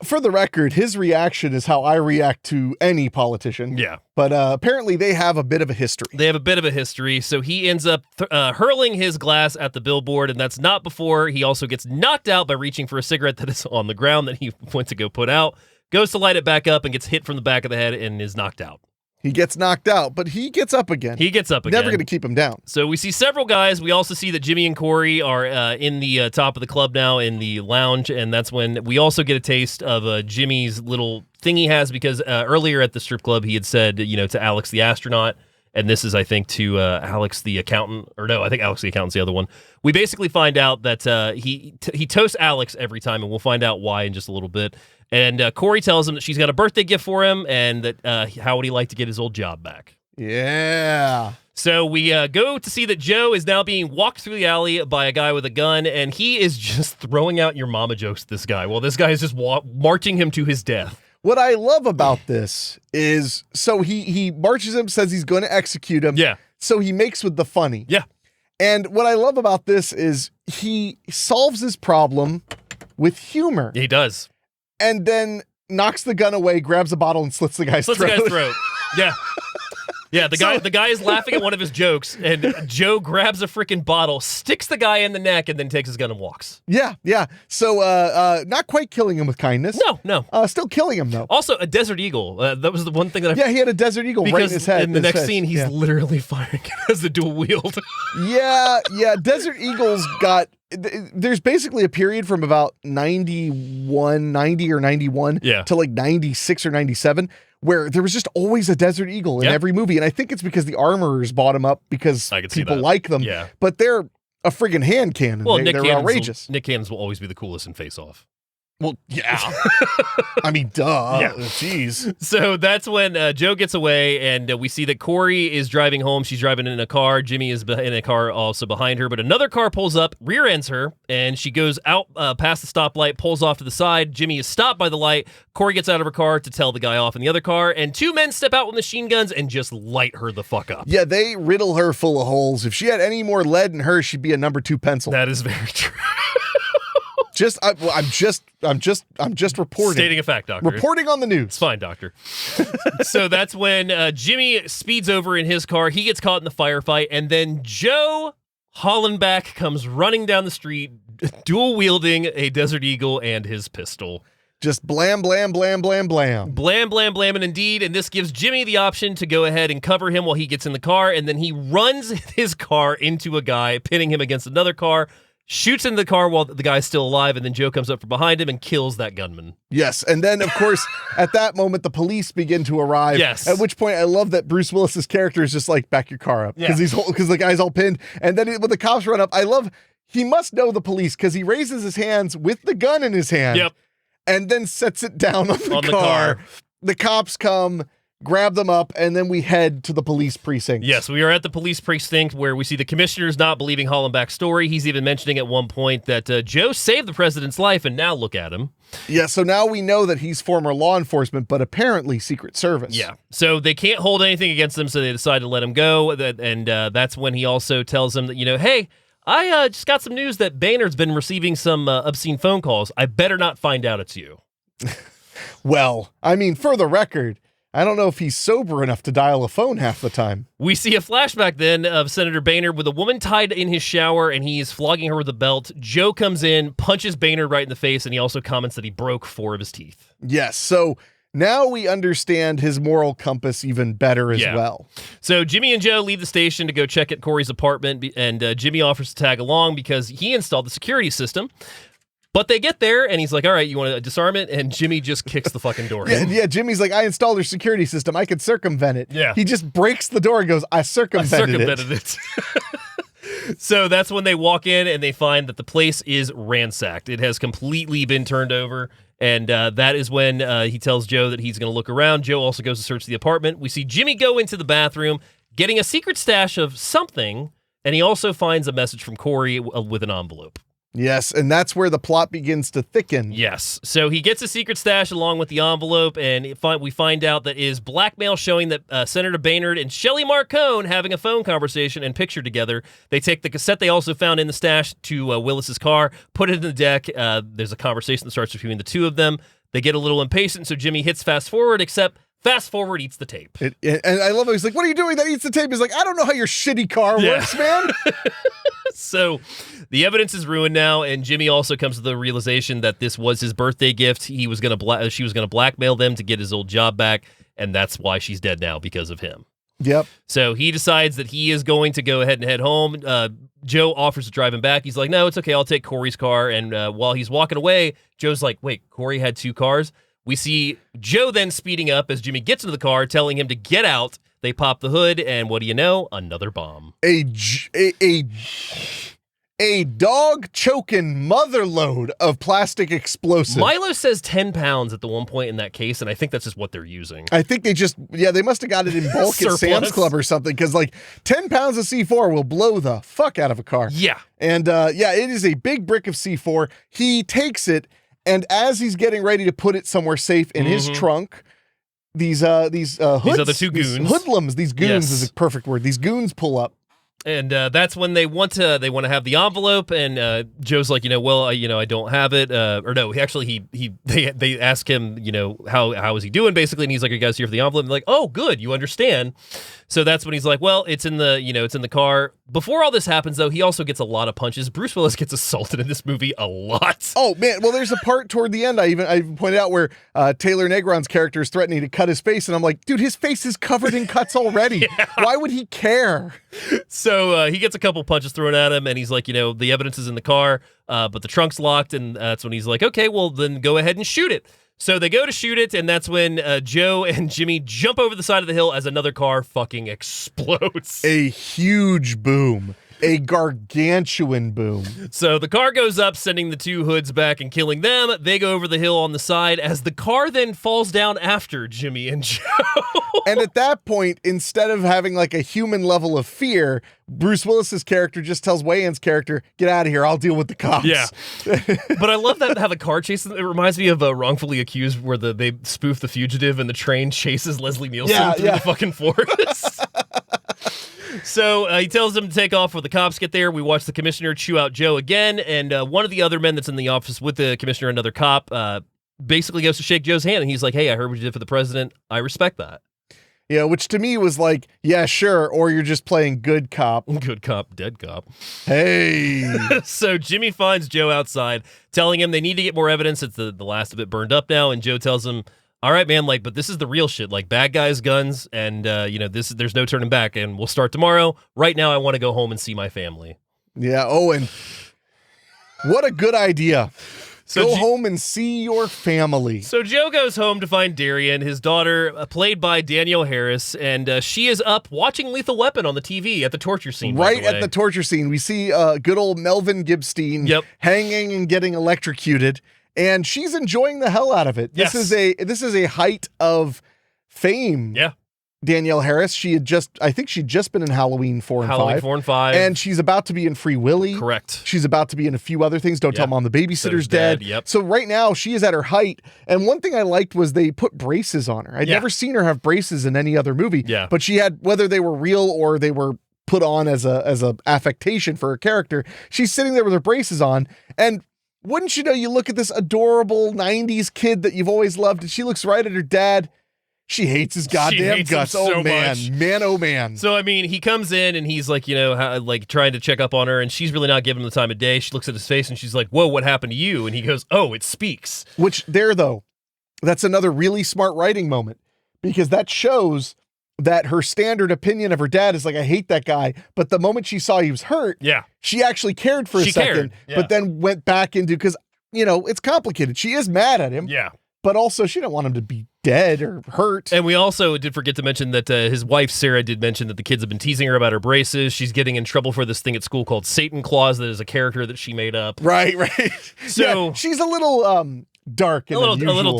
for the record, his reaction is how I react to any politician. Yeah. But apparently they have a bit of a history. They have a bit of a history, so he ends up hurling his glass at the billboard, and that's not before he also gets knocked out by reaching for a cigarette that is on the ground that he went to go put out, goes to light it back up, and gets hit from the back of the head and is knocked out. He gets knocked out, but he gets up again. Never going to keep him down. So we see several guys. We also see that Jimmy and Corey are in the top of the club now in the lounge, and that's when we also get a taste of Jimmy's little thing he has, because earlier at the strip club he had said, to Alex the astronaut, and this is, I think, to Alex the accountant, or no, I think Alex the accountant's the other one. We basically find out that he toasts Alex every time, and we'll find out why in just a little bit. And Corey tells him that she's got a birthday gift for him, and that how would he like to get his old job back? Yeah. So we go to see that Joe is now being walked through the alley by a guy with a gun, and he is just throwing out your mama jokes to this guy. Well, this guy is just marching him to his death. What I love about this is, so he marches him, says he's going to execute him. Yeah. So he makes with the funny. Yeah. And what I love about this is he solves his problem with humor. He does. And then knocks the gun away, grabs a bottle, and slits the guy's throat. Yeah. Yeah, the guy is laughing at one of his jokes, and Joe grabs a freaking bottle, sticks the guy in the neck, and then takes his gun and walks. Yeah. So not quite killing him with kindness. No. Still killing him, though. Also, a desert eagle. That was the one thing that Yeah, he had a desert eagle right in his head. In the next scene, he's literally firing as a dual wield. Yeah. Desert eagles got... There's basically a period from about 90 or 91 to like 96 or 97 where there was just always a desert eagle in every movie. And I think it's because the armorers bought them up because people like them. Yeah. But they're a friggin' hand cannon. Well, they're outrageous. Nick Cannons will always be the coolest in Face Off. Well, yeah. I mean, duh. Yeah. Jeez. So that's when Joe gets away, and we see that Corey is driving home. She's driving in a car. Jimmy is in a car also behind her, but another car pulls up, rear ends her, and she goes out past the stoplight, pulls off to the side. Jimmy is stopped by the light. Corey gets out of her car to tell the guy off in the other car, and two men step out with machine guns and just light her the fuck up. Yeah, they riddle her full of holes. If she had any more lead in her, she'd be a number 2 pencil. That is very true. I'm just reporting. Stating a fact, Doctor. Reporting on the news. It's fine, Doctor. So that's when Jimmy speeds over in his car. He gets caught in the firefight, and then Joe Hollenbach comes running down the street, dual wielding a Desert Eagle and his pistol. Just blam, blam, blam, blam, blam. Blam, blam, blam, and indeed. And this gives Jimmy the option to go ahead and cover him while he gets in the car, and then he runs his car into a guy, pinning him against another car, shoots into the car while the guy's still alive, and then Joe comes up from behind him and kills that gunman. Yes, and then, of course, at that moment, the police begin to arrive. Yes. At which point, I love that Bruce Willis's character is just like, back your car up, because the guy's all pinned. And then when the cops run up, I love, he must know the police, because he raises his hands with the gun in his hand. Yep. And then sets it down on the car. The cops come, grab them up, and then we head to the police precinct. Yes, we are at the police precinct where we see the commissioner's not believing Hollenbach's story. He's even mentioning at one point that Joe saved the president's life, and now look at him. Yeah, so now we know that he's former law enforcement, but apparently Secret Service. Yeah, so they can't hold anything against him, so they decide to let him go, and that's when he also tells him that, hey, I just got some news that Baynard's been receiving some obscene phone calls. I better not find out it's you. Well, I mean, for the record, I don't know if he's sober enough to dial a phone half the time. We see a flashback then of Senator Baynard with a woman tied in his shower, and he's flogging her with a belt. Joe comes in, punches Baynard right in the face, and he also comments that he broke 4 of his teeth. Yes, so now we understand his moral compass even better as well. So Jimmy and Joe leave the station to go check at Corey's apartment, and Jimmy offers to tag along because he installed the security system. But they get there, and he's like, all right, you want to disarm it? And Jimmy just kicks the fucking door in. Yeah, Jimmy's like, I installed her security system. I could circumvent it. Yeah. He just breaks the door and goes, I circumvented it. So that's when they walk in, and they find that the place is ransacked. It has completely been turned over. And that is when he tells Joe that he's going to look around. Joe also goes to search the apartment. We see Jimmy go into the bathroom, getting a secret stash of something, and he also finds a message from Corey with an envelope. Yes, and that's where the plot begins to thicken. Yes. So he gets a secret stash along with the envelope, and we find out that is blackmail showing that Senator Boehner and Shelley Marcone having a phone conversation and picture together. They take the cassette they also found in the stash to Willis's car, put it in the deck. There's a conversation that starts between the two of them. They get a little impatient, so Jimmy hits fast forward, except fast forward eats the tape. And I love it. He's like, what are you doing that eats the tape? He's like, I don't know how your shitty car works, man. So the evidence is ruined now, and Jimmy also comes to the realization that this was his birthday gift. She was going to blackmail them to get his old job back, and that's why she's dead now, because of him. Yep. So he decides that he is going to go ahead and head home. Joe offers to drive him back. He's like, no, it's okay. I'll take Corey's car. And while he's walking away, Joe's like, wait, Corey had two cars? We see Joe then speeding up as Jimmy gets into the car, telling him to get out. They pop the hood, and what do you know? Another bomb. A dog choking motherload of plastic explosive. Milo says 10 pounds at the one point in that case, and I think that's just what they're using. I think they must have got it in bulk at Sam's Club or something, because like 10 pounds of C4 will blow the fuck out of a car. Yeah. And it is a big brick of C4. He takes it, and as he's getting ready to put it somewhere safe in his trunk, these other two goons, hoodlums, these goons is a perfect word. These goons pull up. And that's when they want to have the envelope, and Joe's like, I don't have it. Or no, actually, they ask him, how is he doing, basically, and he's like, are you guys here for the envelope? And they're like, oh, good, you understand. So that's when he's like, well, it's in the car. Before all this happens, though, he also gets a lot of punches. Bruce Willis gets assaulted in this movie a lot. Oh man, well, there's a part toward the end I even pointed out where Taylor Negron's character is threatening to cut his face, and I'm like, dude, his face is covered in cuts already. Yeah. Why would he care? So he gets a couple punches thrown at him, and he's like, the evidence is in the car, but the trunk's locked, and that's when he's like, okay, well, then go ahead and shoot it. So they go to shoot it, and that's when Joe and Jimmy jump over the side of the hill as another car fucking explodes. A huge boom. A gargantuan boom. So the car goes up, sending the two hoods back and killing them. They go over the hill on the side as the car then falls down after Jimmy and Joe. And at that point, instead of having like a human level of fear, Bruce Willis's character just tells Wayans' character, get out of here, I'll deal with the cops. Yeah. But I love that how the car chases, it reminds me of Wrongfully Accused, where they spoof The Fugitive and the train chases Leslie Nielsen through the fucking forest. So he tells them to take off when the cops get there. We watch the commissioner chew out Joe again, and one of the other men that's in the office with the commissioner, another cop, basically goes to shake Joe's hand, and he's like, hey, I heard what you did for the president. I respect that. Yeah, which to me was like, yeah, sure, or you're just playing good cop. Good cop, dead cop. Hey. So Jimmy finds Joe outside, telling him they need to get more evidence. It's the last of it burned up now, and Joe tells him, all right, man, but this is the real shit, bad guys, guns, and, there's no turning back, and we'll start tomorrow. Right now, I want to go home and see my family. Yeah, and what a good idea. So go home and see your family. So Joe goes home to find Darian, his daughter, played by Danielle Harris, and she is up watching Lethal Weapon on the TV at the torture scene. Right at the torture scene. We see good old Melvin Gibstein hanging and getting electrocuted. And she's enjoying the hell out of it. Yes. This is a height of fame. Yeah. Danielle Harris, I think she'd just been in Halloween 4 and 5. Halloween 4 and 5. And she's about to be in Free Willy. Correct. She's about to be in a few other things. Don't tell Mom the babysitter's dead. Yep. So right now she is at her height. And one thing I liked was they put braces on her. I'd never seen her have braces in any other movie. Yeah. But she had, whether they were real or they were put on as a affectation for her character, she's sitting there with her braces on, and wouldn't you know, you look at this adorable 90s kid that you've always loved, and she looks right at her dad. She hates his goddamn guts. Oh, man. Much. Man, oh, man. So, I mean, he comes in and he's like, trying to check up on her, and she's really not giving him the time of day. She looks at his face and she's like, whoa, what happened to you? And he goes, oh, it speaks. Which that's another really smart writing moment, because that shows that her standard opinion of her dad is like, I hate that guy. But the moment she saw he was hurt, she actually cared for a second, but then went back into, because it's complicated. She is mad at him. Yeah. But also, she don't want him to be dead or hurt. And we also did forget to mention that his wife, Sarah, did mention that the kids have been teasing her about her braces. She's getting in trouble for this thing at school called Satan Claus that is a character that she made up. Right. So yeah, she's a little dark and a little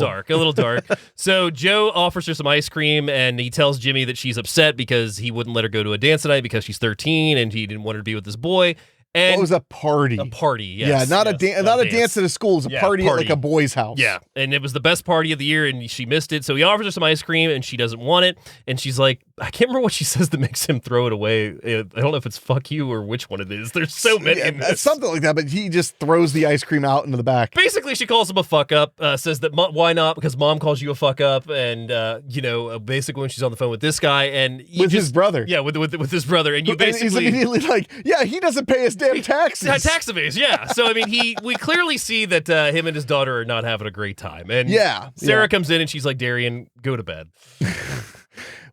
dark. So Joe offers her some ice cream, and he tells Jimmy that she's upset because he wouldn't let her go to a dance tonight because she's 13 and he didn't want her to be with this boy. And it was a party. A party, yes. Yeah, not a dance at a school. It was a party at like a boy's house. Yeah, and it was the best party of the year, and she missed it. So he offers her some ice cream, and she doesn't want it. And she's like, I can't remember what she says that makes him throw it away. I don't know if it's fuck you or which one it is. There's so many in this. Something like that, but he just throws the ice cream out into the back. Basically, she calls him a fuck up, says that why not? Because mom calls you a fuck up. And, basically when she's on the phone with this guy. And his brother. Yeah, with his brother. And basically... He's immediately like, yeah, he doesn't pay his damn taxes. Tax evase, yeah. So, I mean, we clearly see that him and his daughter are not having a great time. And Sarah comes in and she's like, Darian, go to bed.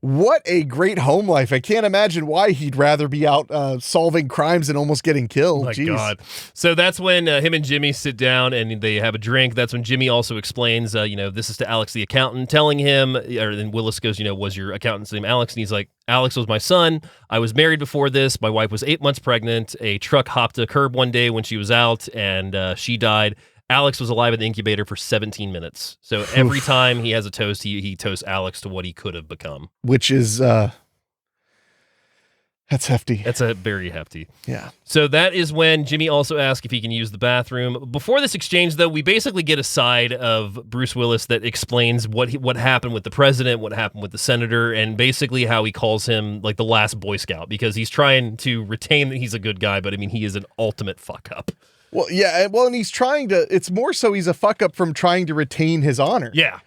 What a great home life. I can't imagine why he'd rather be out solving crimes and almost getting killed. My Jeez. God. So that's when him and Jimmy sit down and they have a drink. That's when Jimmy also explains, this is to Alex the accountant, telling him, then Willis goes, was your accountant's name Alex? And he's like, Alex was my son. I was married before this. My wife was 8 months pregnant. A truck hopped a curb one day when she was out and she died. Alex was alive in the incubator for 17 minutes. So every time he has a toast, he toasts Alex to what he could have become. Which is, that's hefty. That's a very hefty. Yeah. So that is when Jimmy also asks if he can use the bathroom. Before this exchange, though, we basically get a side of Bruce Willis that explains what happened with the president, what happened with the senator, and basically how he calls him like the last Boy Scout because he's trying to retain that he's a good guy, but I mean, he is an ultimate fuck up. Well, yeah, and he's trying to, it's more so he's a fuck up from trying to retain his honor. Yeah.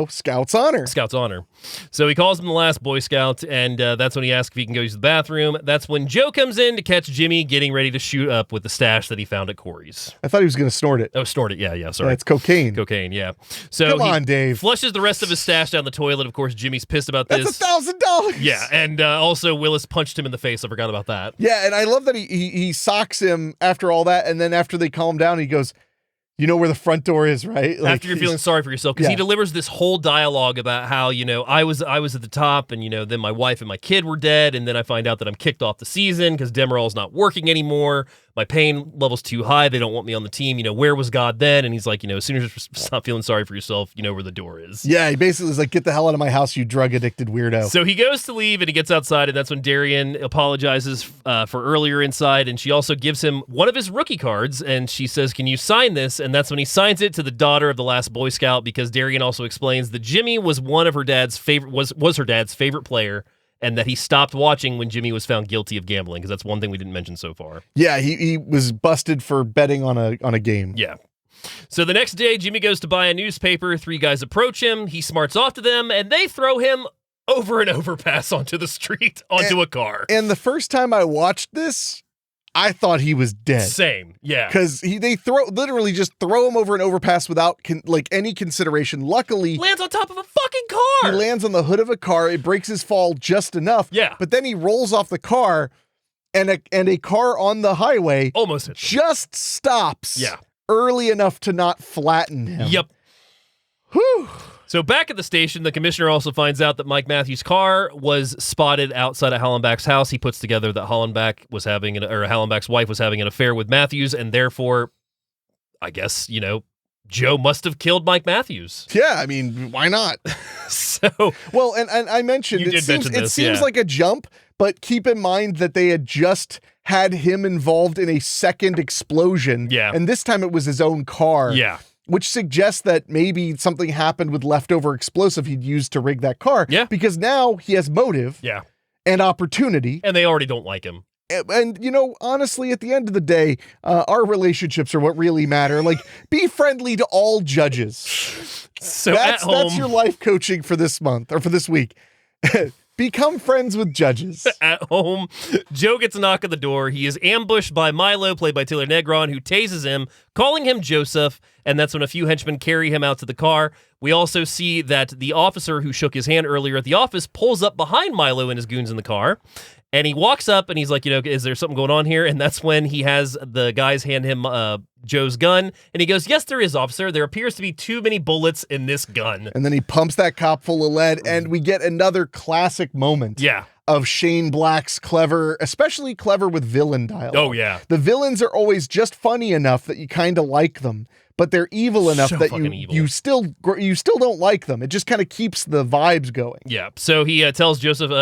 Scout's honor. Scout's honor. So he calls him the last Boy Scout, and that's when he asks if he can go use the bathroom. That's when Joe comes in to catch Jimmy getting ready to shoot up with the stash that he found at Corey's. I thought he was going to snort it. Oh, snort it. Yeah, sorry. That's cocaine. Cocaine, yeah. So Come on, Dave. Flushes the rest of his stash down the toilet. Of course, Jimmy's pissed about this. That's $1,000. Yeah, and also Willis punched him in the face. I forgot about that. Yeah, and I love that he socks him after all that, and then after they calm down, he goes, you know where the front door is, right? Like, after you're feeling sorry for yourself, because he delivers this whole dialogue about how, I was at the top, and, then my wife and my kid were dead, and then I find out that I'm kicked off the season because Demerol's not working anymore. My pain level's too high. They don't want me on the team. Where was God then? And he's like, as soon as you stop feeling sorry for yourself, you know where the door is. Yeah, he basically is like, get the hell out of my house, you drug-addicted weirdo. So he goes to leave, and he gets outside, and that's when Darian apologizes for earlier inside, and she also gives him one of his rookie cards, and she says, can you sign this? And that's when he signs it to the daughter of the last Boy Scout, because Darian also explains that Jimmy was one of her dad's favorite, was her dad's favorite player, and that he stopped watching when Jimmy was found guilty of gambling, because that's one thing we didn't mention so far. Yeah, he was busted for betting on a game. Yeah. So the next day, Jimmy goes to buy a newspaper. 3 guys approach him. He smarts off to them, and they throw him over an overpass onto the street, onto a car. And the first time I watched this, I thought he was dead. Same, yeah. Because they literally just throw him over an overpass without any consideration. Luckily, lands on top of a fucking car. He lands on the hood of a car. It breaks his fall just enough. Yeah. But then he rolls off the car, and a car on the highway almost hits him. Just stops. Yeah. Early enough to not flatten him. Yep. Whew. So back at the station, the commissioner also finds out that Mike Matthews' car was spotted outside of Hallenbach's house. He puts together that Hallenbach's wife was having an affair with Matthews, and therefore, I guess, Joe must have killed Mike Matthews. Yeah, I mean, why not? Well, and I mentioned, it seems like a jump, but keep in mind that they had just had him involved in a second explosion. Yeah. And this time it was his own car. Yeah. Which suggests that maybe something happened with leftover explosive he'd used to rig that car. Yeah. Because now he has motive. Yeah. And opportunity. And they already don't like him. And, honestly, at the end of the day, our relationships are what really matter. Like, be friendly to all judges. So that's your life coaching for this month or for this week. Become friends with judges. At home, Joe gets a knock at the door. He is ambushed by Milo, played by Taylor Negron, who tases him, calling him Joseph, and that's when a few henchmen carry him out to the car. We also see that the officer who shook his hand earlier at the office pulls up behind Milo and his goons in the car, And he walks up and he's like, is there something going on here? And that's when he has the guys hand him Joe's gun. And he goes, yes, there is, officer. There appears to be too many bullets in this gun. And then he pumps that cop full of lead, and we get another classic moment. Yeah. Of Shane Black's especially clever with villain dialogue. Oh, yeah. The villains are always just funny enough that you kind of like them, but they're evil enough that you still don't like them. It just kind of keeps the vibes going. Yeah. So he tells Joseph,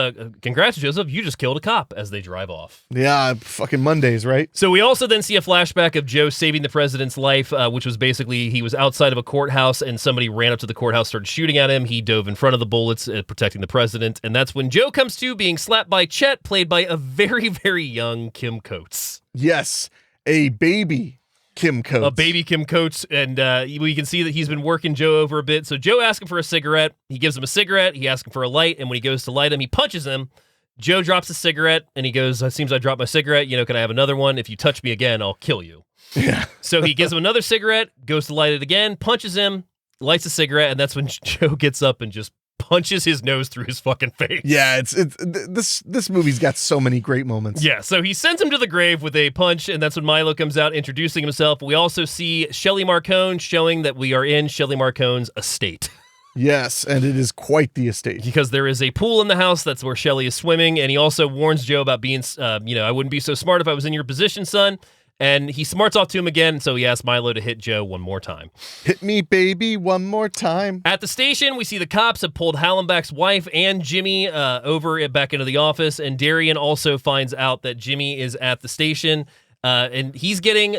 congrats, Joseph, you just killed a cop, as they drive off. Yeah, fucking Mondays, right? So we also then see a flashback of Joe saving the president's life, which was basically he was outside of a courthouse and somebody ran up to the courthouse, started shooting at him. He dove in front of the bullets, protecting the president. And that's when Joe comes to being slapped by Chet, played by a very, very young Kim Coates. Yes, a baby Kim Coates. A baby Kim Coates, and we can see that he's been working Joe over a bit. So Joe asks him for a cigarette. He gives him a cigarette. He asks him for a light, and when he goes to light him, he punches him. Joe drops a cigarette, and he goes, it seems I dropped my cigarette. Can I have another one? If you touch me again, I'll kill you. Yeah. So he gives him another cigarette, goes to light it again, punches him, lights a cigarette, and that's when Joe gets up and just punches his nose through his fucking face. Yeah, this movie's got so many great moments. Yeah, so he sends him to the grave with a punch, and that's when Milo comes out introducing himself. We also see Shelley Marcone showing that we are in Shelley Marcone's estate. Yes, and it is quite the estate. Because there is a pool in the house, that's where Shelley is swimming, and he also warns Joe about being, I wouldn't be so smart if I was in your position, son. And he smarts off to him again, so he asks Milo to hit Joe one more time. Hit me, baby, one more time. At the station, we see the cops have pulled Hallenbach's wife and Jimmy back into the office, and Darian also finds out that Jimmy is at the station, and he's getting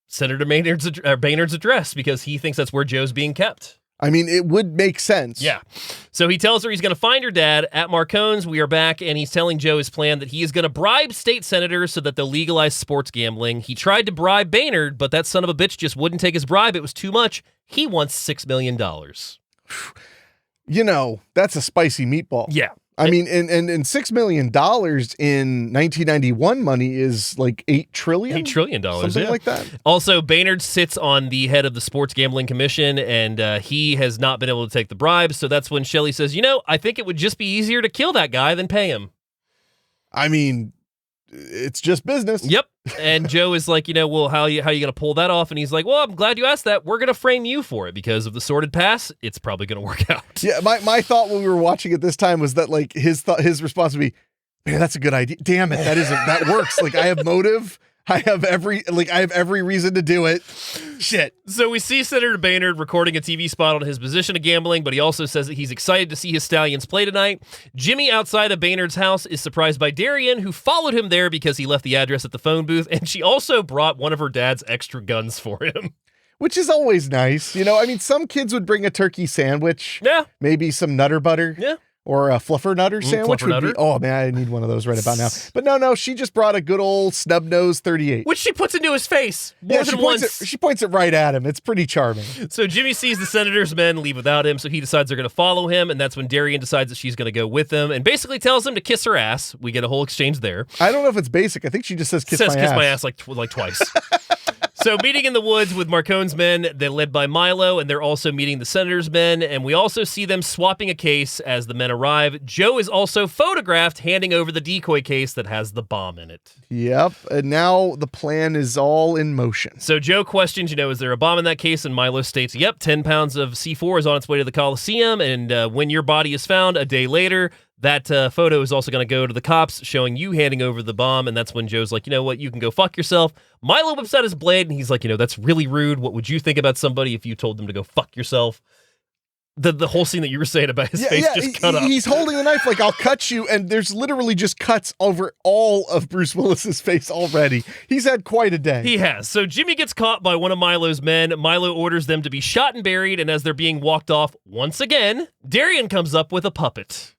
Senator Boehnard's address because he thinks that's where Joe's being kept. I mean, it would make sense. Yeah. So he tells her he's going to find her dad at Marcone's. We are back, and he's telling Joe his plan that he is going to bribe state senators so that they'll legalize sports gambling. He tried to bribe Boehnard, but that son of a bitch just wouldn't take his bribe. It was too much. He wants $6 million. That's a spicy meatball. Yeah. I mean, and $6 million in 1991 money is like $8 trillion? $8 trillion, something like that. Also, Boehnard sits on the head of the Sports Gambling Commission, and he has not been able to take the bribes. So that's when Shelley says, I think it would just be easier to kill that guy than pay him. I mean, it's just business. Yep. And Joe is like, well, how are you going to pull that off? And he's like, well, I'm glad you asked that. We're going to frame you for it because of the sordid past. It's probably going to work out. Yeah, my thought when we were watching it this time was that like his response would be, man, that's a good idea. Damn it, that works. Like I have motive. I have every reason to do it. Shit. So we see Senator Boehnard recording a TV spot on his position of gambling, but he also says that he's excited to see his Stallions play tonight. Jimmy outside of Boehnard's house is surprised by Darian, who followed him there because he left the address at the phone booth, and she also brought one of her dad's extra guns for him. Which is always nice. I mean, some kids would bring a turkey sandwich. Yeah. Maybe some Nutter Butter. Yeah. Or a Fluffer Nutter sandwich Fluffer Nutter. be, oh man, I need one of those right about now. But no, she just brought a good old snub nose 38. Which she puts into his face more than once. She points it right at him. It's pretty charming. So Jimmy sees the senator's men leave without him, so he decides they're going to follow him, and that's when Darian decides that she's going to go with them, and basically tells him to kiss her ass. We get a whole exchange there. I don't know if it's basic. I think she just says kiss my ass. Like twice. So meeting in the woods with Marcone's men, they're led by Milo, and they're also meeting the senator's men, and we also see them swapping a case as the men arrive. Joe is also photographed handing over the decoy case that has the bomb in it. Yep, and now the plan is all in motion. So Joe questions, is there a bomb in that case? And Milo states, yep, 10 pounds of C4 is on its way to the Coliseum, and when your body is found a day later, that photo is also going to go to the cops showing you handing over the bomb, and that's when Joe's like, you know what, you can go fuck yourself. Milo whips out his blade, and he's like, that's really rude. What would you think about somebody if you told them to go fuck yourself? The whole scene that you were saying about his face just cut up. He's holding the knife like, I'll cut you, and there's literally just cuts over all of Bruce Willis's face already. He's had quite a day. He has. So Jimmy gets caught by one of Milo's men. Milo orders them to be shot and buried, and as they're being walked off once again, Darian comes up with a puppet.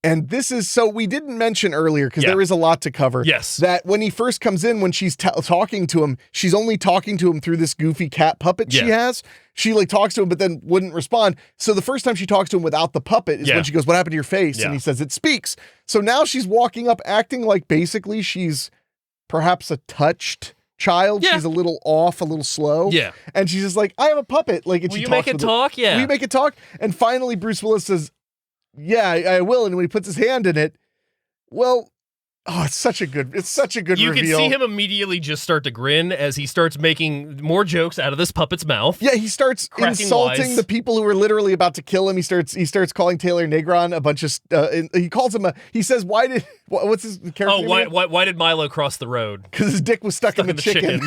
And this is, so we didn't mention earlier, because there is a lot to cover. Yes. That when he first comes in, when she's talking to him, she's only talking to him through this goofy cat puppet she has. She talks to him, but then wouldn't respond. So the first time she talks to him without the puppet is when she goes, what happened to your face? And he says, it speaks. So now she's walking up, acting like basically she's perhaps a touched child. She's a little off, a little slow. Yeah. And she's just like, I have a puppet. Will you make it talk? Yeah. Will you make it talk? And finally Bruce Willis says, yeah, I will. And when he puts his hand in it, well, Oh, it's such a good You reveal. can see him immediately just start to grin as he starts making more jokes out of this puppet's mouth. Yeah, he starts Cracking insulting wise. the people who are literally about to kill him. He starts calling Taylor Negron a bunch of. He calls him he says, what's his character? Oh, why did Milo cross the road? Because his dick was stuck in the chicken.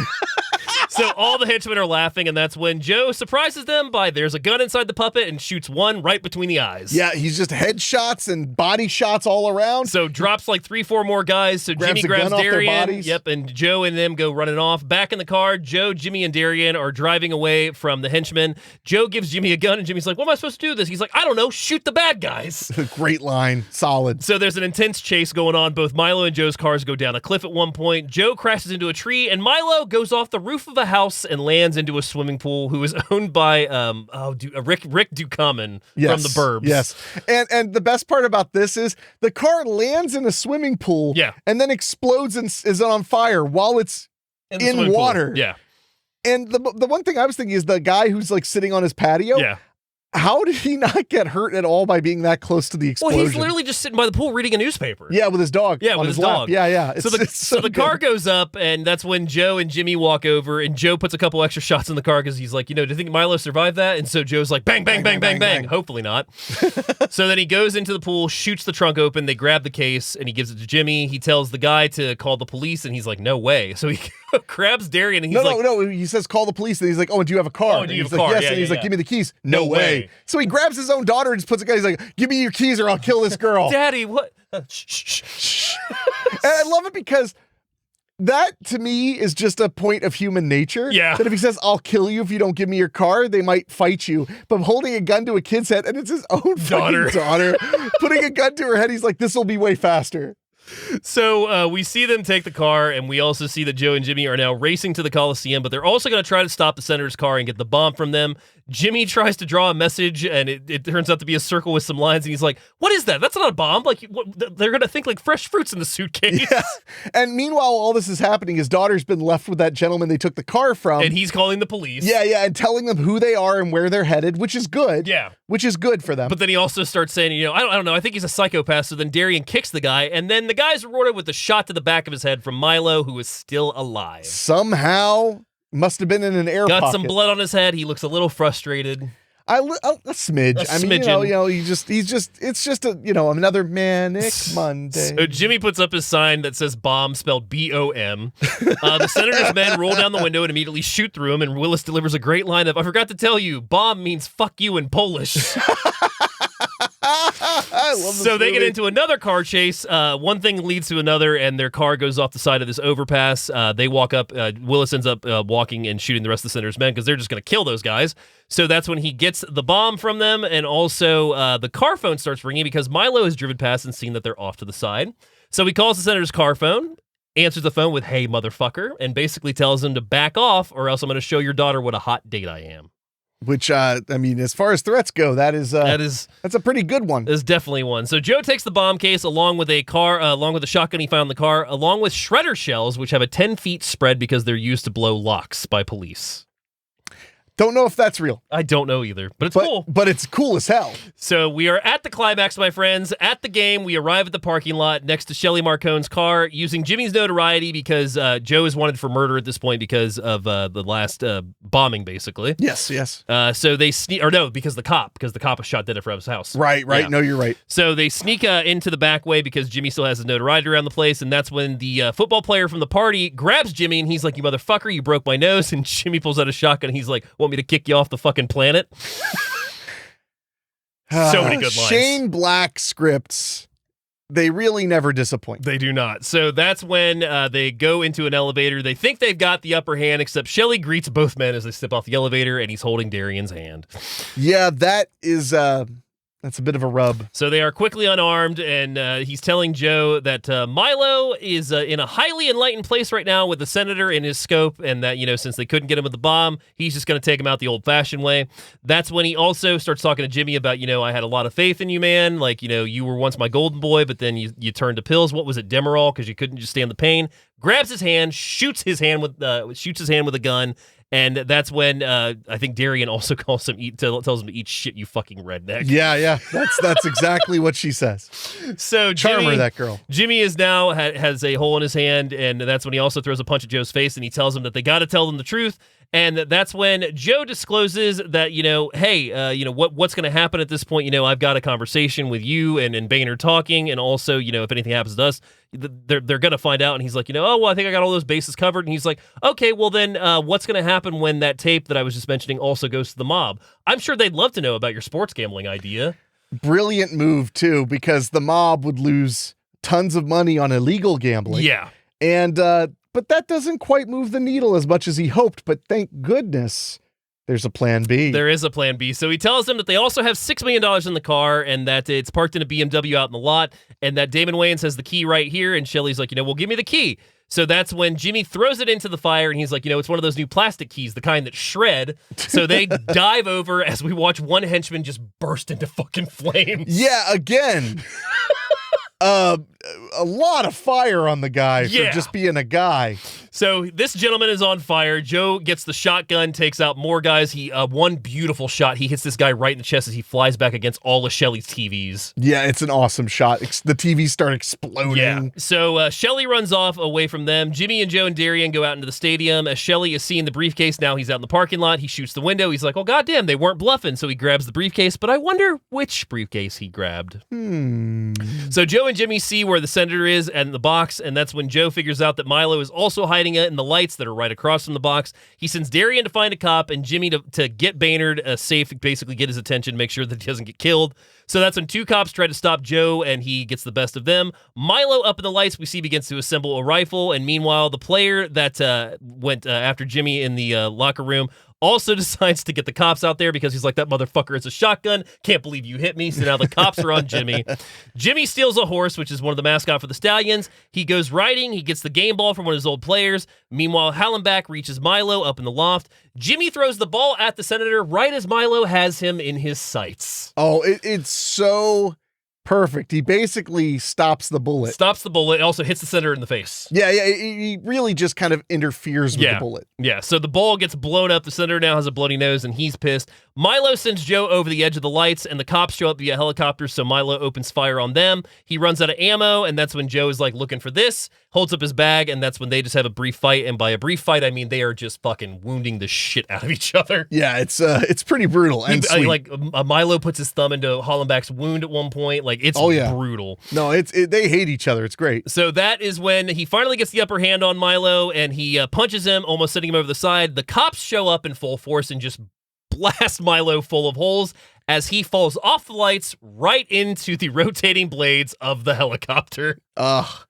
So all the henchmen are laughing, and that's when Joe surprises them by there's a gun inside the puppet and shoots one right between the eyes. Yeah, he's just headshots and body shots all around. So drops like 3-4 more guys. So Grabs Jimmy the grabs gun off their Darian. bodies. Yep, and Joe and them go running off. Back in the car, Joe, Jimmy, and Darian are driving away from the henchmen. Joe gives Jimmy a gun, and Jimmy's like, "What am I supposed to do this?" He's like, "I don't know. Shoot the bad guys." Great line. Solid. So there's an intense chase going on. Both Milo and Joe's cars go down a cliff at one point. Joe crashes into a tree, and Milo goes off the roof of a house and lands into a swimming pool who is owned by Rick Ducommun from the Burbs. Yes. And the best part about this is the car lands in a swimming pool and then explodes and is on fire while it's in water. Pool. Yeah. And the one thing I was thinking is the guy who's like sitting on his patio. Yeah. How did he not get hurt at all by being that close to the explosion? Well, he's literally just sitting by the pool reading a newspaper. Yeah, with his dog. Yeah, on with his lap. dog. Yeah. So the car goes up, and that's when Joe and Jimmy walk over, and Joe puts a couple extra shots in the car because he's like, do you think Milo survived that? And so Joe's like, bang, bang, bang, bang, bang. Hopefully not. So then he goes into the pool, shoots the trunk open, they grab the case, and he gives it to Jimmy. He tells the guy to call the police, and he's like, no way. So he grabs Darian, and he's No. He says, call the police, and he's like, oh, and do you have a car? Oh, do you have a like, car? Yes, Yeah, and he's yeah, like, give me the keys. No way. way. So he grabs his own daughter and just puts a guy. He's like, give me your keys or I'll kill this girl. Daddy, what? Shh. And I love it because that to me is just a point of human nature. Yeah. That if he says, I'll kill you if you don't give me your car, they might fight you. But holding a gun to a kid's head, and it's his own fucking daughter, putting a gun to her head, he's like, this will be way faster. So we see them take the car, and we also see that Joe and Jimmy are now racing to the Coliseum, but they're also going to try to stop the senator's car and get the bomb from them. Jimmy tries to draw a message, and it turns out to be a circle with some lines, and he's like, what is that? That's not a bomb. Like, they're going to think like fresh fruits in the suitcase. Yeah. And meanwhile, all this is happening, his daughter's been left with that gentleman they took the car from. And he's calling the police. Yeah, and telling them who they are and where they're headed, which is good. Yeah. Which is good for them. But then he also starts saying, I don't know, I think he's a psychopath. So then Darian kicks the guy, and then the guy's rewarded with a shot to the back of his head from Milo, who is still alive. Somehow, must have been in an air Got pocket. some blood on his head. He looks a little frustrated. A smidge. A I mean, smidgen. it's just another manic Monday. So Jimmy puts up his sign that says bomb, spelled B-O-M. The senator's men roll down the window and immediately shoot through him, and Willis delivers a great line of, I forgot to tell you, bomb means fuck you in Polish. I love this So they get movie. into another car chase. One thing leads to another, and their car goes off the side of this overpass. They walk up. Willis ends up walking and shooting the rest of the senator's men because they're just going to kill those guys. So that's when he gets the bomb from them, and also the car phone starts ringing because Milo has driven past and seen that they're off to the side. So he calls the senator's car phone, answers the phone with, hey, motherfucker, and basically tells him to back off or else I'm going to show your daughter what a hot date I am. Which, I mean, as far as threats go, that's a pretty good one. There's definitely one. So Joe takes the bomb case along with a car, along with the shotgun he found in the car, along with shredder shells, which have a 10 feet spread because they're used to blow locks by police. Don't know if that's real. I don't know either, but it's cool. But it's cool as hell. So we are at the climax, my friends. At the game, we arrive at the parking lot next to Shelley Marcone's car, using Jimmy's notoriety because Joe is wanted for murder at this point because of the last bombing, basically. Yes. So they sneak, or no, because the cop was shot dead at Fred's house. Right. Yeah. No, you're right. So they sneak into the back way because Jimmy still has his notoriety around the place, and that's when the football player from the party grabs Jimmy, and he's like, you motherfucker, you broke my nose, and Jimmy pulls out a shotgun, and he's like, want me to kick you off the fucking planet? So many good lines. Shane Black scripts, they really never disappoint. They do not. So that's when they go into an elevator. They think they've got the upper hand, except Shelley greets both men as they step off the elevator, and he's holding Darian's hand. Yeah, that's a bit of a rub. So they are quickly unarmed, and he's telling Joe that Milo is in a highly enlightened place right now with the senator in his scope, and that, since they couldn't get him with the bomb, he's just going to take him out the old-fashioned way. That's when he also starts talking to Jimmy about, I had a lot of faith in you, man. Like, you were once my golden boy, but then you turned to pills. What was it, Demerol? Because you couldn't just stand the pain. Grabs his hand, shoots his hand with a gun, And that's when I think Darian also tells him to eat shit, you fucking redneck. Yeah. That's exactly what she says. So Charmer, that girl. Jimmy is now has a hole in his hand, and that's when he also throws a punch at Joe's face, and he tells him that they got to tell them the truth. And that's when Joe discloses that, hey, what's going to happen at this point? I've got a conversation with you and Boehner talking, and also, if anything happens to us, they're going to find out. And he's like, I think I got all those bases covered. And he's like, okay, well then, what's going to happen when that tape that I was just mentioning also goes to the mob? I'm sure they'd love to know about your sports gambling idea. Brilliant move too, because the mob would lose tons of money on illegal gambling. Yeah. And, but that doesn't quite move the needle as much as he hoped. But thank goodness there's a plan B. There is a plan B. So he tells them that they also have $6 million in the car and that it's parked in a BMW out in the lot and that Damon Wayans has the key right here. And Shelley's like, well, give me the key. So that's when Jimmy throws it into the fire and he's like, it's one of those new plastic keys, the kind that shred. So they dive over as we watch one henchman just burst into fucking flames. Yeah, again. A lot of fire on the guy for just being a guy. So this gentleman is on fire. Joe gets the shotgun, takes out more guys. He one beautiful shot. He hits this guy right in the chest as he flies back against all of Shelley's TVs. Yeah, it's an awesome shot. The TVs start exploding. Yeah. So Shelley runs off away from them. Jimmy and Joe and Darian go out into the stadium. As Shelley is seeing the briefcase, now he's out in the parking lot. He shoots the window. He's like, oh, goddamn, they weren't bluffing. So he grabs the briefcase, but I wonder which briefcase he grabbed. So Joe and Jimmy see where the senator is and the box, and that's when Joe figures out that Milo is also hiding it in the lights that are right across from the box. He sends Darian to find a cop and Jimmy to get Baynard safe, basically get his attention, make sure that he doesn't get killed. So that's when two cops try to stop Joe, and he gets the best of them. Milo, up in the lights, we see begins to assemble a rifle, and meanwhile, the player that went after Jimmy in the locker room also decides to get the cops out there because he's like, that motherfucker is a shotgun. Can't believe you hit me. So now the cops are on Jimmy. Jimmy steals a horse, which is one of the mascot for the Stallions. He goes riding. He gets the game ball from one of his old players. Meanwhile, Hallenbach reaches Milo up in the loft. Jimmy throws the ball at the senator right as Milo has him in his sights. Oh, it's so perfect. He basically stops the bullet. It also hits the senator in the face. Yeah, he really just kind of interferes with the bullet. Yeah, so the ball gets blown up. The senator now has a bloody nose, and he's pissed. Milo sends Joe over the edge of the lights, and the cops show up via helicopter, so Milo opens fire on them. He runs out of ammo, and that's when Joe is like looking for this, holds up his bag, and that's when they just have a brief fight. And by a brief fight, I mean they are just fucking wounding the shit out of each other. Yeah, it's pretty brutal and sweet. Like Milo puts his thumb into Hollenbach's wound at one point. Like it's brutal. No, they hate each other. It's great. So that is when he finally gets the upper hand on Milo, and he punches him, almost sending him over the side. The cops show up in full force and just blast Milo full of holes as he falls off the lights right into the rotating blades of the helicopter. Ugh.